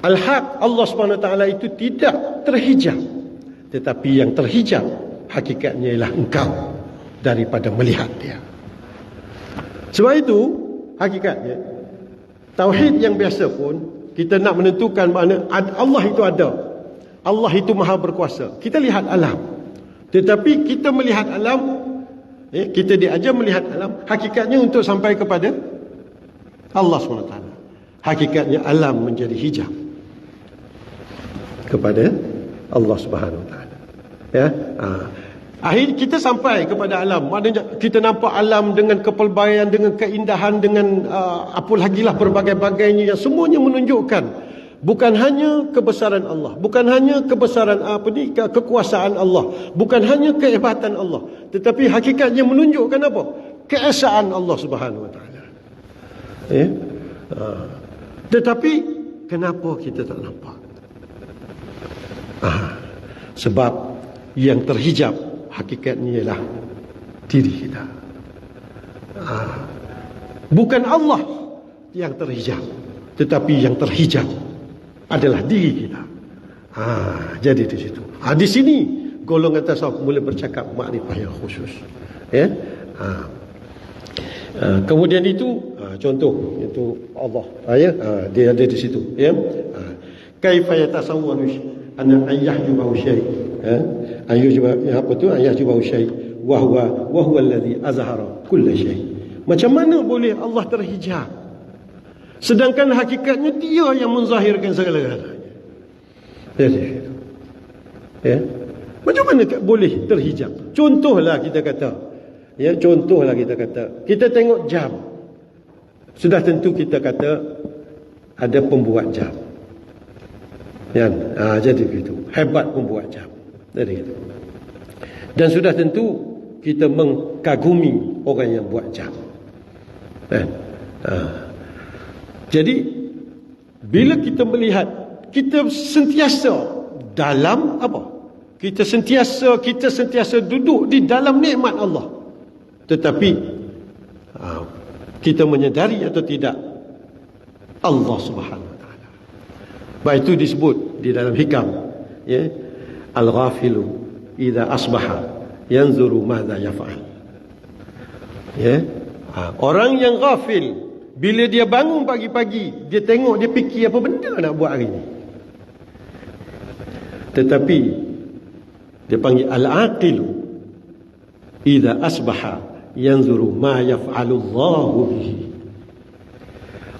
Al-haq, Allah Subhanahu taala itu tidak terhijab, tetapi yang terhijab hakikatnya ialah engkau daripada melihat dia. Sebab itu hakikatnya tauhid yang biasa pun kita nak menentukan makna Allah itu ada, Allah itu maha berkuasa. Kita lihat alam, tetapi kita melihat alam, kita diajar melihat alam, hakikatnya untuk sampai kepada Allah SWT. Hakikatnya alam menjadi hijab kepada Allah Subhanahu Wa Taala, ya. Akhir kita sampai kepada alam, maknanya kita nampak alam dengan kepelbagaian, dengan keindahan, dengan apa lagi lah berbagai-bagainya, yang semuanya menunjukkan bukan hanya kebesaran Allah, bukan hanya kebesaran kekuasaan Allah, bukan hanya kehebatan Allah, tetapi hakikatnya menunjukkan apa? Keesaan Allah Subhanahu Wa Taala. Tetapi kenapa kita tak nampak? Sebab yang terhijab hakikatnya ialah diri kita. Bukan Allah yang terhijab, tetapi yang terhijab adalah diri kita. Jadi di situ. Di sini golongan tasawuf mula bercakap makrifah yang khusus, ya. Kemudian itu contoh itu Allah, ya. Dia ada di situ, ya. Kaifa yatasawwaru an yahjubahu syai', an yahjubahu syai' wa huwa alladhi azhara kull syai'. Macam mana boleh Allah terhijab sedangkan hakikatnya dia yang menzahirkan segala-galanya? Ya. Macam mana boleh terhijab? Contohlah kita kata, ya, kita tengok jam. Sudah tentu kita kata ada pembuat jam. Ya, jadi begitu. Hebat pembuat jam. Jadi gitu. Dan sudah tentu kita mengkagumi orang yang buat jam. Jadi bila kita melihat, kita sentiasa dalam apa? Kita sentiasa duduk di dalam nikmat Allah. Tetapi kita menyadari atau tidak, Allah Subhanahu wa taala. Baik itu disebut di dalam hikam, ya, al-ghafilu idza asbaha yanzuru madza yaf'al. Ya. Orang yang ghafil, bila dia bangun pagi-pagi, dia tengok, dia fikir apa benda nak buat hari ni. Tetapi dia panggil al-aqilu idza asbaha yanzuru ma yaf'alu Allahu bihi.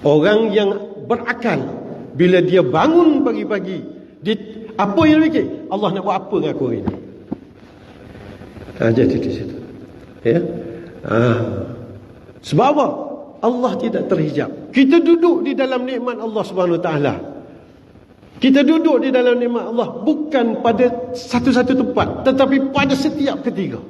Orang yang berakal, bila dia bangun pagi-pagi, dia apa yang dia fikir? Allah nak buat apa dengan aku hari ni? Jadi di situ. Ya. Sebab apa? Allah tidak terhijab. Kita duduk di dalam nikmat Allah Subhanahu Wa Taala. Kita duduk di dalam nikmat Allah bukan pada satu-satu tempat, tetapi pada setiap ketika.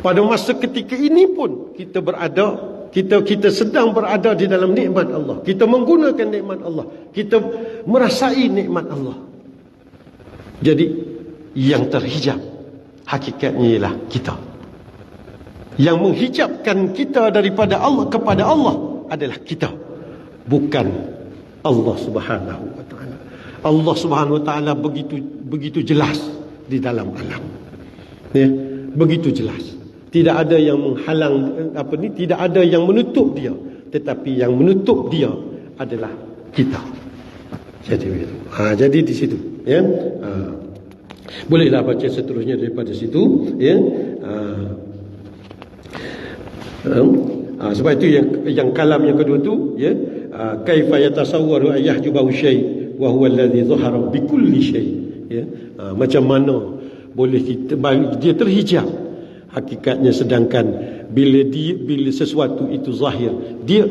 Pada masa ketika ini pun kita berada, kita sedang berada di dalam nikmat Allah. Kita menggunakan nikmat Allah. Kita merasai nikmat Allah. Jadi yang terhijab hakikatnya ialah kita. Yang menghijabkan kita daripada Allah kepada Allah adalah kita, bukan Allah Subhanahu wa taala. Allah Subhanahu wa taala begitu jelas di dalam alam. Ya, begitu jelas. Tidak ada yang menghalang tidak ada yang menutup dia, tetapi yang menutup dia adalah kita. Jadi begitu. Jadi di situ, ya. Bolehlah baca seterusnya daripada situ, ya. Sebab itu yang kalam yang kedua tu, ya, kaifa yatasawwaru ayyahjubahu syai' wa huwa alladhi dhahara bi kulli syai', ya. Macam mana boleh dia terhijab hakikatnya, sedangkan bila sesuatu itu zahir, dia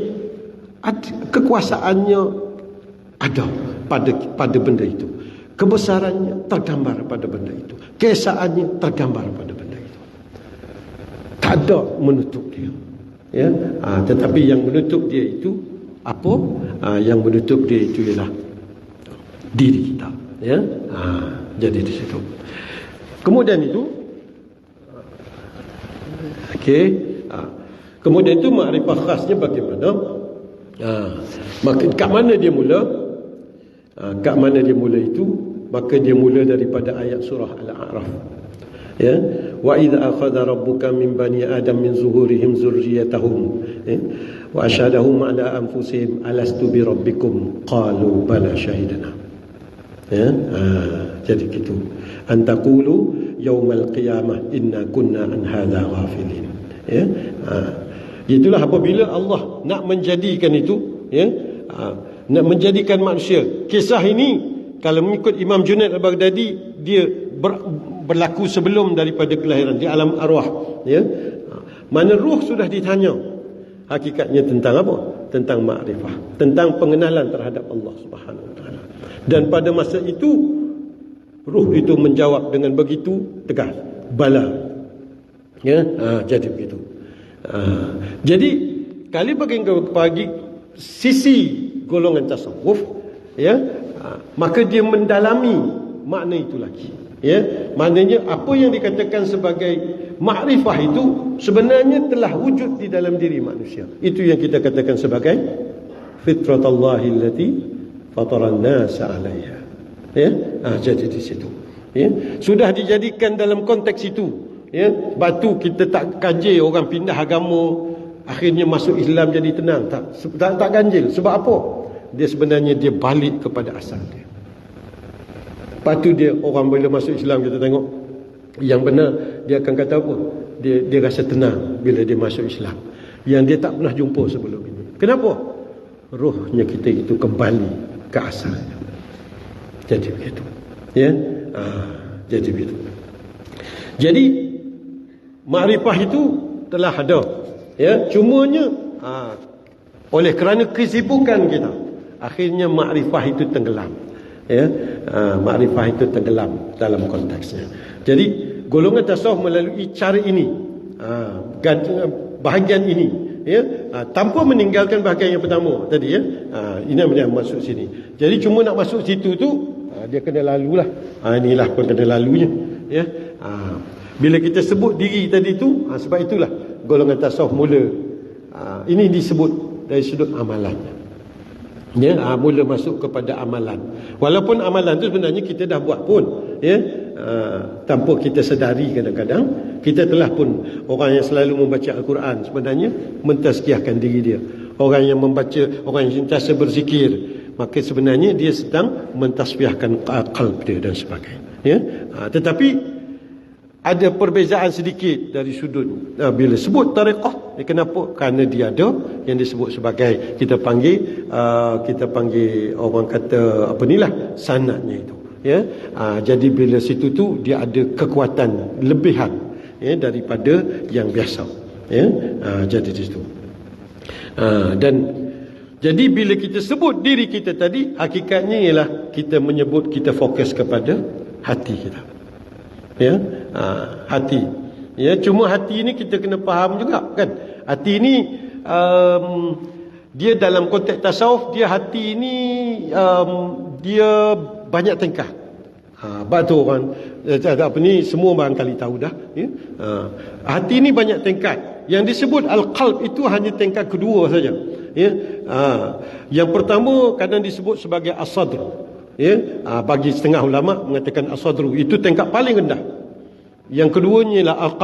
kekuasaannya ada pada benda itu, kebesarannya tergambar pada benda itu, keesaannya tergambar pada benda itu. Tak ada menutup dia, ya. Tetapi yang menutup dia itu apa? Yang menutup dia itu ialah diri kita, ya. Jadi di situ. Kemudian itu, okey. Kemudian itu makrifah khasnya bagaimana? Kat mana dia mula? Kat mana dia mula itu? Maka dia mula daripada ayat surah Al-A'raf. Ya, wa idza akhadha rabbuka min bani adam min zuhurihim dzurriyyatahum, wa asyhadahum ala anfusihim alastu bi rabbikum qalu bala syahidana. Ya, jadi gitu. Antaqulu yaumal qiyamah inna kunna an hadza ghafilin. Ya, itulah apabila Allah nak menjadikan itu, ya, nak menjadikan manusia. Kisah ini kalau mengikut Imam Junaid Al-Baghdadi, dia berlaku sebelum daripada kelahiran di alam arwah, ya. Mana ruh sudah ditanya hakikatnya tentang apa? Tentang makrifah, tentang pengenalan terhadap Allah Subhanahu wa taala. Dan pada masa itu ruh itu menjawab dengan begitu tegas, bala. Ya, jadi begitu. Jadi kali bagi sisi golongan tasawuf, ya, maka dia mendalami makna itu lagi. Ya, maknanya apa yang dikatakan sebagai makrifah itu sebenarnya telah wujud di dalam diri manusia. Itu yang kita katakan sebagai fitratallahi allati fataran nasa 'alaiha. Ya, jadi di situ. Ya, sudah dijadikan dalam konteks itu. Ya, batu kita tak ganjil orang pindah agama akhirnya masuk Islam jadi tenang, tak ganjil. Sebab apa? Dia sebenarnya dia balik kepada asal dia. Lepas tu dia, orang bila masuk Islam kita tengok yang benar, dia akan kata apa? Dia rasa tenang bila dia masuk Islam, yang dia tak pernah jumpa sebelum ini. Kenapa? Rohnya kita itu kembali ke asalnya. Jadi begitu, ya. Jadi begitu. Jadi makrifah itu telah ada, ya. Cumanya oleh kerana kesibukan kita, akhirnya makrifah itu tenggelam. Ya, makrifah itu tenggelam dalam konteksnya. Jadi golongan tasawuf melalui cara ini, bahagian ini, ya, tanpa meninggalkan bahagian yang pertama tadi, ya. Ini yang masuk sini. Jadi cuma nak masuk situ tu, dia kena lalulah. Inilah pun kena lalunya, ya. Bila kita sebut diri tadi tu, sebab itulah golongan tasawuf mula. Ini disebut dari sudut amalannya. Ya, mula masuk kepada amalan. Walaupun amalan tu sebenarnya kita dah buat pun, ya, tanpa kita sedari kadang-kadang kita telah pun. Orang yang selalu membaca Al-Quran sebenarnya mentazkiyahkan diri dia. Orang yang membaca, orang yang sentiasa berzikir, maka sebenarnya dia sedang mentasbihkan qalb dia dan sebagainya. Ya, tetapi ada perbezaan sedikit dari sudut bila sebut tariqah. Kenapa? Kerana dia ada yang disebut sebagai kita panggil orang kata apa nilah sanadnya itu. Ya, jadi bila situ tu dia ada kekuatan lebihan, ya, daripada yang biasa. Ya, jadi di situ. Dan jadi bila kita sebut diri kita tadi, hakikatnya ialah kita menyebut, kita fokus kepada hati kita. Ya, hati. Ya, cuma hati ni kita kena faham juga kan. Hati ni dia dalam konteks tasawuf, dia hati ni dia banyak tingkat. Sebab tu orang apa ni semua barangkali tahu dah, ya. Hati ni banyak tingkat. Yang disebut al-qalb itu hanya tingkat kedua saja. Ya. Yang pertama kadang disebut sebagai as-sadr. Ya, bagi setengah ulama mengatakan as-sadru itu tingkat paling rendah. Yang keduanya ialah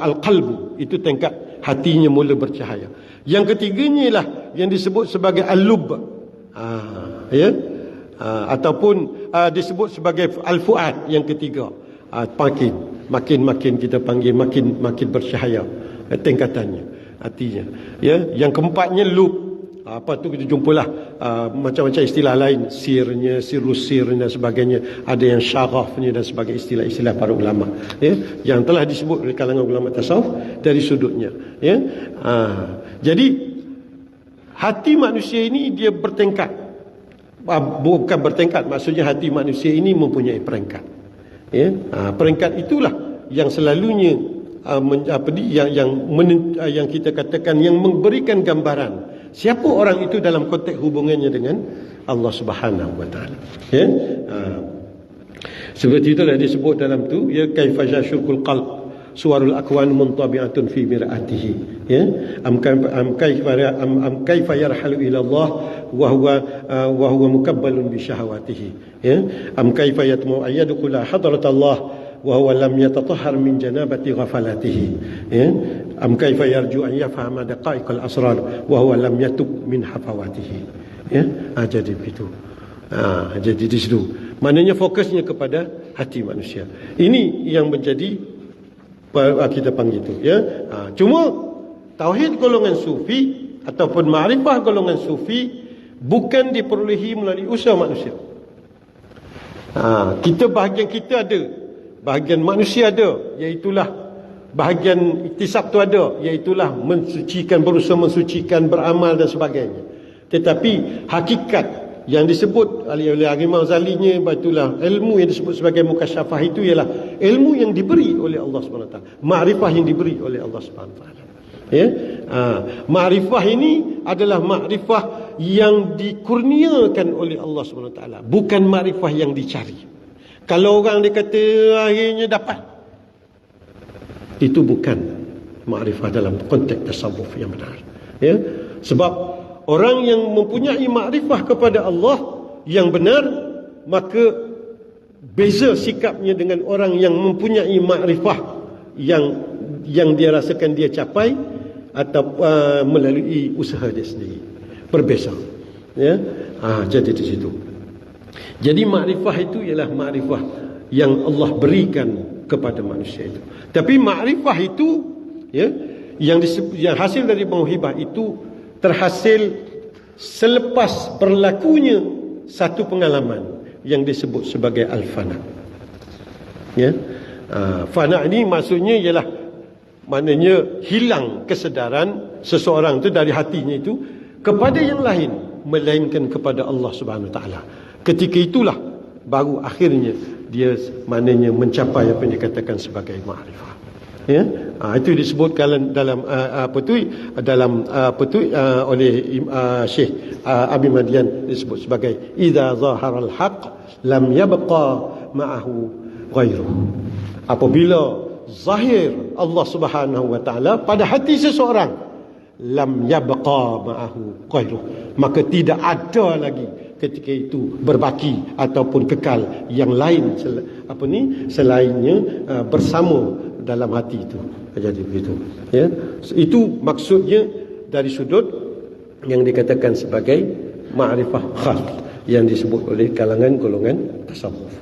al-qalbu, itu tingkat hatinya mula bercahaya. Yang ketiganya ialah yang disebut sebagai al-lub. Ya. Ataupun disebut sebagai al-fuad yang ketiga. Makin kita panggil makin bercahaya tingkatannya hatinya. Ya, yang keempatnya lub. Apa tu kita jumpalah macam-macam istilah lain, sirnya, sirnya dan sebagainya. Ada yang syarafnya dan sebagainya, istilah-istilah para ulama, ya, yang telah disebut oleh kalangan ulama tasawuf dari sudutnya. Ya, jadi hati manusia ini dia bertingkat. Bukan bertingkat, maksudnya hati manusia ini mempunyai peringkat. Ya, peringkat itulah yang selalunya yang kita katakan yang memberikan gambaran siapa orang itu dalam konteks hubungannya dengan Allah Subhanahu wa taala. Ya. Seperti itulah disebut dalam tu, ya, kaifa yashukul qalb suwarul akwan muntabi'atun fi mir'atihi. Ya. Am kaifa yarhalu ila Allah wa huwa mukabbalun bi syahawatihi. Ya. Am kaifa yatmu ayyadkhula hadrat Allah wa huwa lam yatatahhar min janabati ghafalatihi. Ya. Am kaifa yarju an yafhama daqaiqal asrar wa huwa lam yatub min hafawatihi. Ya, jadi begitu. Jadi di situ maknanya fokusnya kepada hati manusia. Ini yang menjadi kita panggil itu, ya. Cuma tauhid golongan sufi ataupun ma'rifah golongan sufi bukan diperolehi melalui usaha manusia. Kita bahagian kita ada, bahagian manusia ada, iaitulah bahagian iktisab tu ada, iaitulah mensucikan, berusaha mensucikan, beramal dan sebagainya. Tetapi hakikat yang disebut oleh Imam Ghazalinya, itulah ilmu yang disebut sebagai mukasyafah itu ialah ilmu yang diberi oleh Allah SWT, ma'rifah yang diberi oleh Allah SWT. Ya? Ma'rifah ini adalah ma'rifah yang dikurniakan oleh Allah SWT, bukan ma'rifah yang dicari. Kalau orang dia kata akhirnya dapat, itu bukan ma'rifah dalam konteks tasawuf yang benar. Ya? Sebab orang yang mempunyai ma'rifah kepada Allah yang benar, maka beza sikapnya dengan orang yang mempunyai ma'rifah yang dia rasakan dia capai atau melalui usaha dia sendiri. Berbeza. Ya? Jadi di situ. Jadi ma'rifah itu ialah ma'rifah yang Allah berikan kepada manusia itu. Tapi ma'rifah itu, ya, yang hasil dari mauhibah itu terhasil selepas berlakunya satu pengalaman yang disebut sebagai al-fana. Ya. Fana ini maksudnya ialah maknanya hilang kesedaran seseorang itu dari hatinya itu kepada yang lain melainkan kepada Allah Subhanahu Wa Taala. Ketika itulah baru akhirnya dia maknanya mencapai apa yang dikatakan sebagai ma'rifah. Ya, itu disebutkan dalam oleh Syekh Abi Madian, disebut sebagai idza zaharal haqq lam yabqa ma'ahu ghairuhu. Apabila zahir Allah Subhanahu wa taala pada hati seseorang, lam yabqa ma'ahu ghairuh, maka tidak ada lagi ketika itu berbaki ataupun kekal yang lain selainnya bersama dalam hati itu. Jadi begitu, ya. Itu maksudnya dari sudut yang dikatakan sebagai ma'rifah khas yang disebut oleh kalangan golongan tasawuf.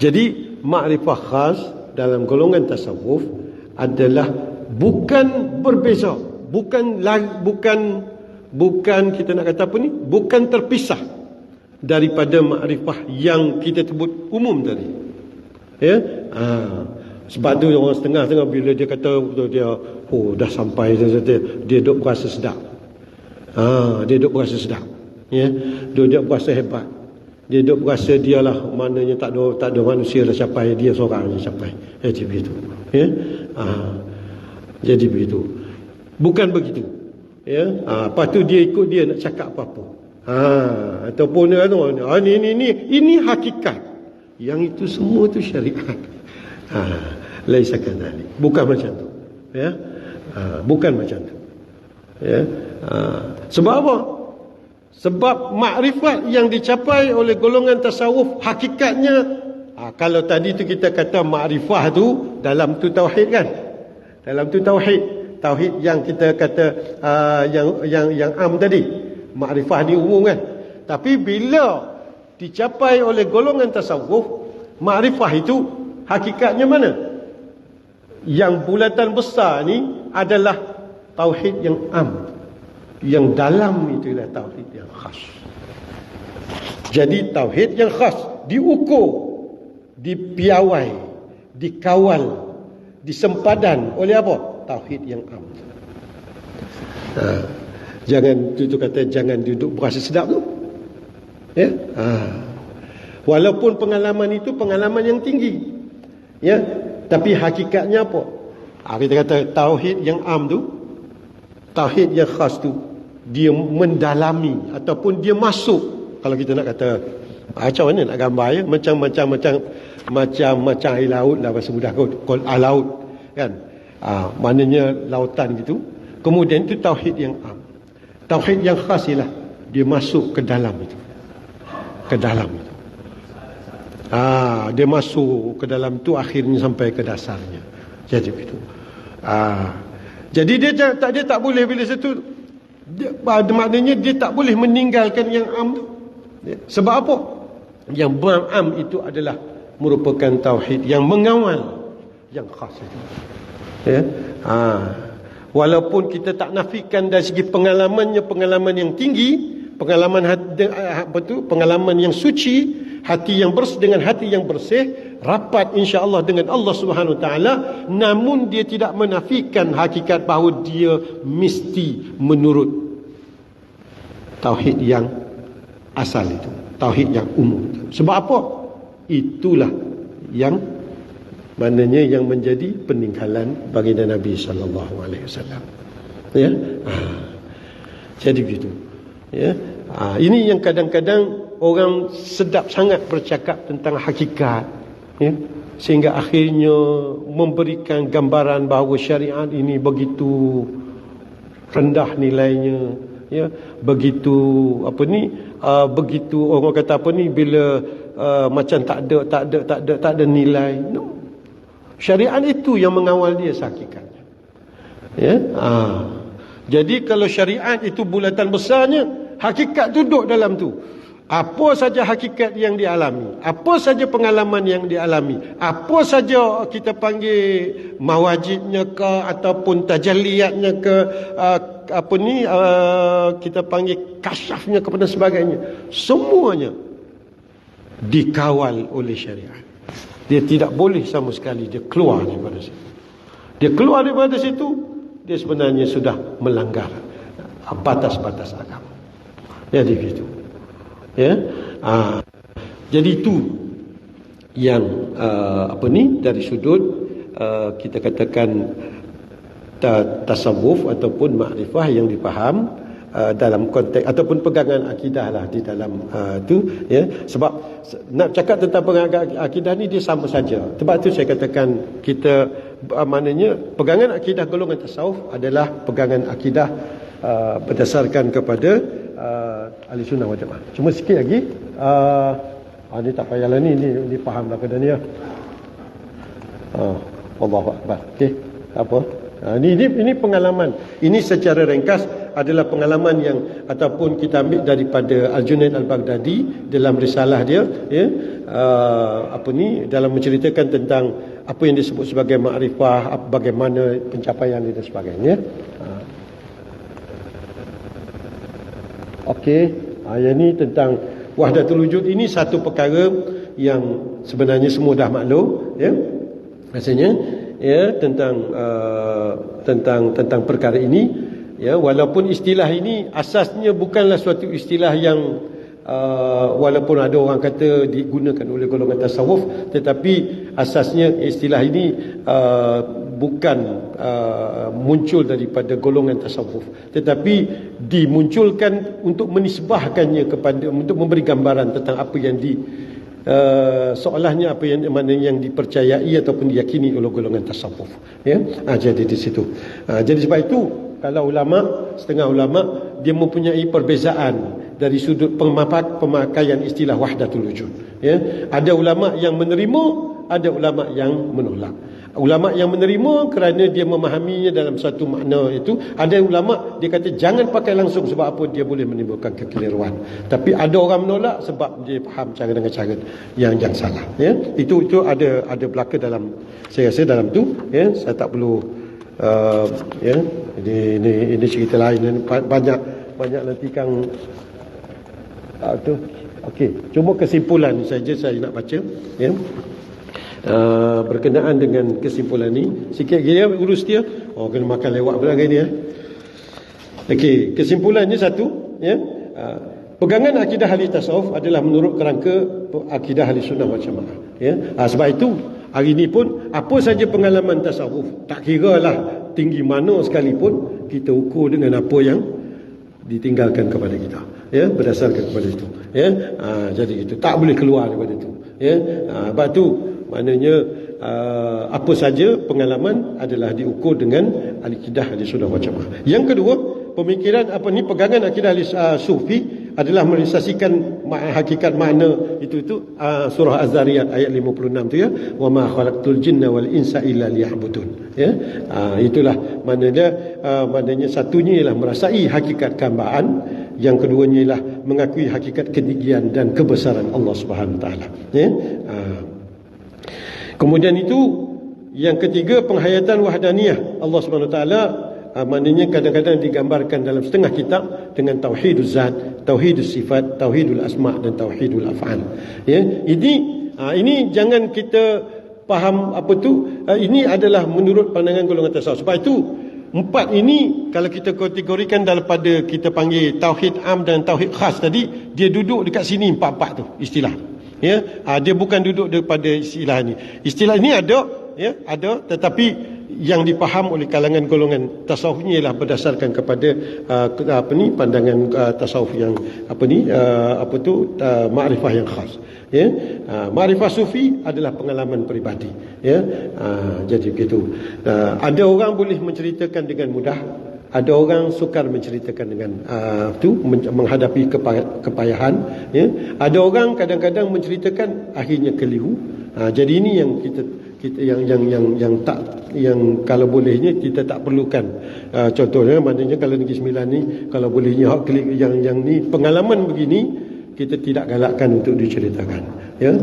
Jadi ma'rifah khas dalam golongan tasawuf adalah bukan berbeza, bukan kita nak kata apa ni, bukan terpisah daripada makrifah yang kita sebut umum tadi, ya. Sebab tu orang setengah-setengah bila dia kata dia dah sampai, dia duk berasa sedap, dia duk berasa sedap, ya. Dia duk berasa hebat, dia duk berasa dialah, maknanya tak ada manusia dah capai, dia seorang je capai. Jadi begitu, ya. Jadi begitu. Bukan begitu, ya. Lepas tu dia ikut dia nak cakap apa-apa. Ataupun dia kata ini hakikat. Yang itu semua tu syariat. Laisa kadzalik. Bukan macam tu, ya. Bukan macam tu, ya. Sebab apa? Sebab makrifat yang dicapai oleh golongan tasawuf hakikatnya, kalau tadi tu kita kata makrifah tu dalam tu tauhid kan? Dalam tu tauhid yang kita kata yang am tadi, makrifah ni umum kan. Tapi bila dicapai oleh golongan tasawuf, makrifah itu hakikatnya mana? Yang bulatan besar ni adalah tauhid yang am, yang dalam itulah tauhid yang khas. Jadi tauhid yang khas diukur, dipiawai, dikawal, disempadan oleh apa? Tauhid yang am. Jangan tu kata jangan duduk berasa sedap tu, ya. Walaupun pengalaman itu pengalaman yang tinggi, ya, tapi hakikatnya apa? Kita kata tauhid yang am tu, tauhid yang khas tu, dia mendalami ataupun dia masuk. Kalau kita nak kata macam mana nak gambar, ya, macam air laut lah, bahasa mudah kot, laut kan. Maknanya lautan gitu. Kemudian itu tauhid yang am. Tauhid yang khas ialah dia masuk ke dalam itu. Ke dalam itu. Dia masuk ke dalam tu, akhirnya sampai ke dasarnya. Jadi begitu. Jadi dia tak boleh bila situ, maknanya dia tak boleh meninggalkan yang am tu. Sebab apa? Yang am itu adalah merupakan tauhid yang mengawal yang khas itu, ya. Walaupun kita tak nafikan dari segi pengalamannya, pengalaman yang tinggi, pengalaman pengalaman yang suci, hati yang bersih dengan hati yang bersih, rapat insya-Allah dengan Allah Subhanahu Wa Taala, namun dia tidak menafikan hakikat bahawa dia mesti menurut tauhid yang asal itu, tauhid yang umum itu. Sebab apa? Itulah yang maknanya yang menjadi peninggalan baginda Nabi sallallahu alaihi wasallam, ya. Jadi begitu, ya. Ini yang kadang-kadang orang sedap sangat bercakap tentang hakikat, ya, sehingga akhirnya memberikan gambaran bahawa syariat ini begitu rendah nilainya, ya, begitu begitu orang kata apa ni, bila macam tak ada nilai. No. Syariat itu yang mengawal dia hakikatnya, ya. Jadi kalau syariat itu bulatan besarnya, hakikat duduk dalam tu. Apa saja hakikat yang dialami, apa saja pengalaman yang dialami, apa saja kita panggil mawajidnya ke ataupun tajalliyatnya ke, kita panggil kasyafnya kepada sebagainya, semuanya dikawal oleh syariat. Dia tidak boleh sama sekali dia keluar daripada situ. Dia keluar daripada situ, dia sebenarnya sudah melanggar batas-batas agama. Jadi begitu, ya. Jadi itu yang dari sudut kita katakan tasawuf ataupun makrifah yang dipaham dalam konteks ataupun pegangan akidah lah di dalam tu, ya. Sebab nak cakap tentang pegangan akidah ni dia sama saja. Sebab tu saya katakan kita maknanya pegangan akidah golongan tasawuf adalah pegangan akidah berdasarkan kepada ahli sunnah wal jamaah. Cuma sikit lagi, ni tak payahlah ni fahamlah keadaan ni. Allahu Akbar. Okey, apa? Ini pengalaman. Ini secara ringkas adalah pengalaman yang ataupun kita ambil daripada Al-Junaid Al-Baghdadi dalam risalah dia, ya, dalam menceritakan tentang apa yang disebut sebagai makrifah, bagaimana pencapaian dia dan sebagainya. Okey, yang ni tentang wahdatul wujud. Ini satu perkara yang sebenarnya semua dah maklum, ya. Rasanya, ya, tentang perkara ini, ya, walaupun istilah ini asasnya bukanlah suatu istilah yang walaupun ada orang kata digunakan oleh golongan tasawuf, tetapi asasnya istilah ini bukan muncul daripada golongan tasawuf, tetapi dimunculkan untuk menisbahkannya kepada, untuk memberi gambaran tentang apa yang seolahnya apa yang mana yang dipercayai ataupun diyakini oleh golongan tasawuf, ya. Jadi di situ. Jadi sebab itu kalau setengah ulama dia mempunyai perbezaan dari sudut pemakaian istilah wahdatul wujud, ya. Ada ulama yang menerima, ada ulama yang menolak. Ulama yang menerima kerana dia memahaminya dalam satu makna itu. Ada ulama dia kata jangan pakai langsung sebab apa, dia boleh menimbulkan kekeliruan. Tapi ada orang menolak sebab dia faham cara dengan cara yang salah, ya. Itu ada belaka dalam, saya rasa dalam tu, ya. Saya tak perlu ya, ini cerita lain, banyak nanti Kang tu. Okey, cuma kesimpulan saja saya nak baca, ya. Berkenaan dengan kesimpulan ni sikit lagi, ya, urus dia. Kena makan lewat pula hari ni, ya. Okey, kesimpulannya satu, ya, pegangan akidah ahli tasawuf adalah menurut kerangka akidah ahli sunnah wal jamaah, ya. Sebab itu hari ni pun apa saja pengalaman tasawuf, tak kiralah tinggi mana sekalipun, kita ukur dengan apa yang ditinggalkan kepada kita, ya, berdasarkan kepada itu, ya. Jadi itu tak boleh keluar daripada itu, ya. Sebab tu maknanya apa saja pengalaman adalah diukur dengan akidah ahli sunnah wal jamaah. Yang kedua, pemikiran pegangan akidah ahli sufi adalah merealisasikan hakikat makna itu surah Az-Zariyat ayat 56 tu, ya, wa ma khalaqtul jinna wal insa illa liya'budun, ya. Itulah maknanya satunya ialah merasai hakikat kehambaan, yang keduanya ialah mengakui hakikat ketinggian dan kebesaran Allah Subhanahu Wa Taala, ya. Kemudian itu yang ketiga, penghayatan wahdaniyah Allah Subhanahu Wa Taala, maknanya kadang-kadang digambarkan dalam setengah kitab dengan tauhidul zat, tauhidul sifat, tauhidul asma' dan tauhidul af'al, ya. Ini jangan kita faham ini adalah menurut pandangan golongan tasawuf. Sebab itu empat ini kalau kita kategorikan daripada kita panggil tauhid am dan tauhid khas tadi, dia duduk dekat sini empat-empat tu istilah, ya. Dia bukan duduk daripada istilah ini. Istilah ini ada, ya, ada, tetapi yang dipaham oleh kalangan golongan tasawuf ni ialah berdasarkan kepada pandangan tasawuf yang makrifah yang khas, ya. Makrifah sufi adalah pengalaman peribadi, ya. Jadi begitu. Ada orang boleh menceritakan dengan mudah, ada orang sukar menceritakan dengan menghadapi kepayahan, ya. Ada orang kadang-kadang menceritakan akhirnya keliru. Jadi ini yang kita yang kalau bolehnya kita tak perlukan. Contohnya maknanya kalau Negeri Sembilan ni kalau bolehnya yang ni pengalaman begini kita tidak galakkan untuk diceritakan, ya.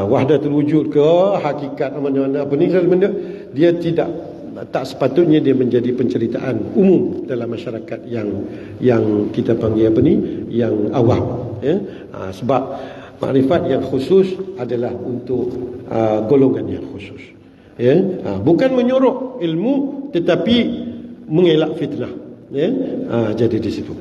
Wahdatul wujud ke hakikat mana-mana benda dia tak sepatutnya dia menjadi penceritaan umum dalam masyarakat yang kita panggil yang awam, ya. Sebab makrifat yang khusus adalah untuk golongan yang khusus, ya. Bukan menyuruh ilmu tetapi mengelak fitnah, ya. Jadi di situ.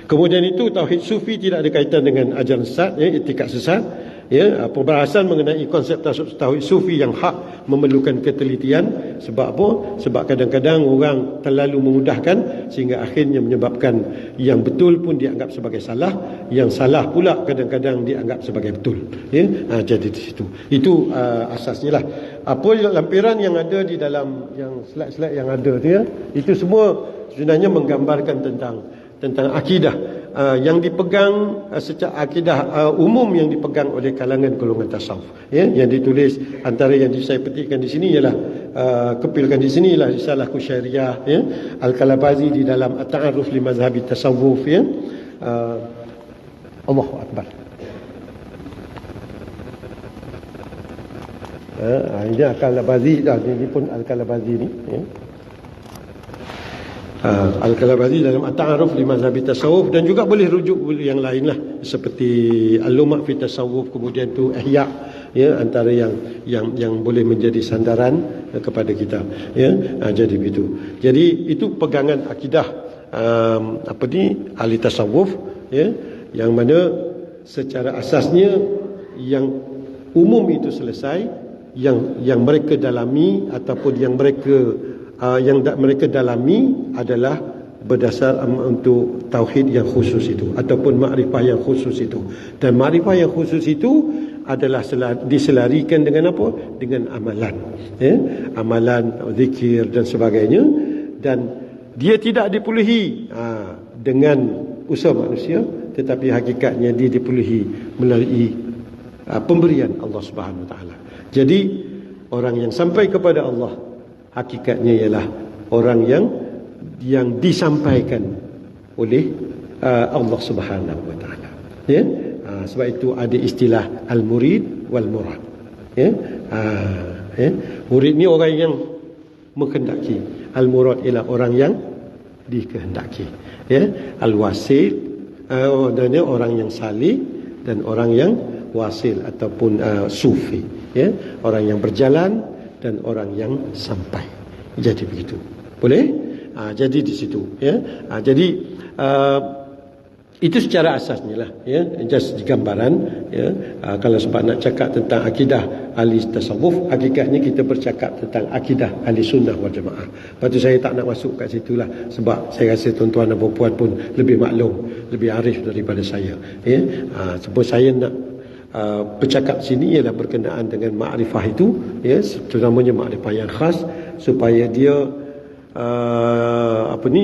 Kemudian itu tauhid sufi tidak ada kaitan dengan ajaran sesat, ya, itikad sesat, Ya, pembahasan mengenai konsep tauhid sufi yang hak memerlukan ketelitian. Sebab apa? Sebab kadang-kadang orang terlalu memudahkan sehingga akhirnya menyebabkan yang betul pun dianggap sebagai salah, yang salah pula kadang-kadang dianggap sebagai betul. Ya, jadi di situ. Itu asasnya lah. Apa lampiran yang ada di dalam yang slide-slide yang ada tu ya, itu semua sebenarnya menggambarkan tentang akidah yang dipegang secara akidah umum yang dipegang oleh kalangan golongan tasawuf, ya, yang ditulis antara yang saya petikkan di sini ialah kepilkan di sini ialah Risalah Kusyairiyah, ya, Al-Kalabazi di dalam At-Ta'arruf li Mazhabi Tasawuf, ya. Allahu Akbar. Ini Al-Kalabazi, ini pun Al-Kalabazi ni, ya. Al-Kalabazi dalam At-Ta'arruf li Mazhabi Tasawuf, dan juga boleh rujuk yang lain lah seperti Al-Lumah fi Tasawuf, kemudian tu Ihya, ya, antara yang boleh menjadi sandaran kepada kita, ya. Jadi begitu. Jadi itu pegangan akidah ahli tasawuf, ya, yang mana secara asasnya yang umum itu selesai, yang mereka dalami ataupun yang mereka dalami adalah berdasar untuk tauhid yang khusus itu ataupun makrifah yang khusus itu. Dan makrifah yang khusus itu adalah diselarikan dengan apa? Dengan amalan, ya? Amalan, zikir dan sebagainya, dan dia tidak dipenuhi dengan usaha manusia, tetapi hakikatnya dia dipenuhi melalui pemberian Allah Subhanahu Wa Taala. Jadi orang yang sampai kepada Allah hakikatnya ialah orang yang disampaikan oleh Allah Subhanahu Wa Taala. Ya, sebab itu ada istilah al-murid wal murad. Ya, murid ni orang yang menghendaki, al-murad ialah orang yang dikehendaki. Ya, al-wasil dan orang yang salih, dan orang yang wasil ataupun sufi. Ya, orang yang berjalan dan orang yang sampai. Jadi begitu. Boleh? Jadi di situ, ya. Jadi itu secara asasnya lah, ya. Just gambaran, ya. Kalau sebab nak cakap tentang akidah ahli tasawuf, hakikatnya kita bercakap tentang akidah ahli sunnah wal jamaah. Lepas tu saya tak nak masuk kat situ lah, sebab saya rasa tuan-tuan dan puan pun lebih maklum, lebih arif daripada saya, ya. Sebab saya nak bercakap sini ialah berkenaan dengan makrifah itu, ya, terutamanya makrifah yang khas, supaya dia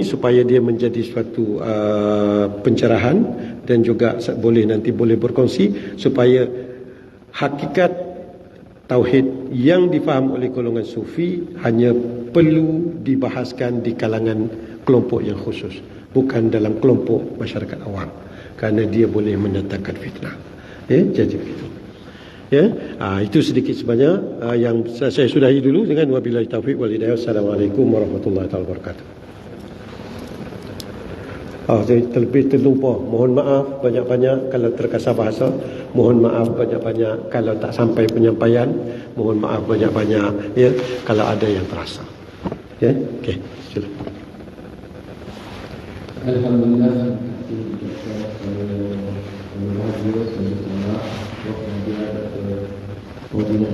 supaya dia menjadi suatu pencerahan, dan juga nanti boleh berkongsi supaya hakikat tauhid yang difaham oleh golongan sufi hanya perlu dibahaskan di kalangan kelompok yang khusus, bukan dalam kelompok masyarakat awam, kerana dia boleh mendatangkan fitnah. Ya, jadi begitu. Ya, itu sedikit sebanyak yang saya sudahi dulu dengan wabillahi taufiq wal hidayah. Assalamualaikum warahmatullahi wabarakatuh. Saya terlebih terlupa, mohon maaf banyak-banyak kalau terkasar bahasa, mohon maaf banyak-banyak kalau tak sampai penyampaian, mohon maaf banyak-banyak, ya, kalau ada yang terasa. Ya, okey, silakan. Alhamdulillah. Kemudian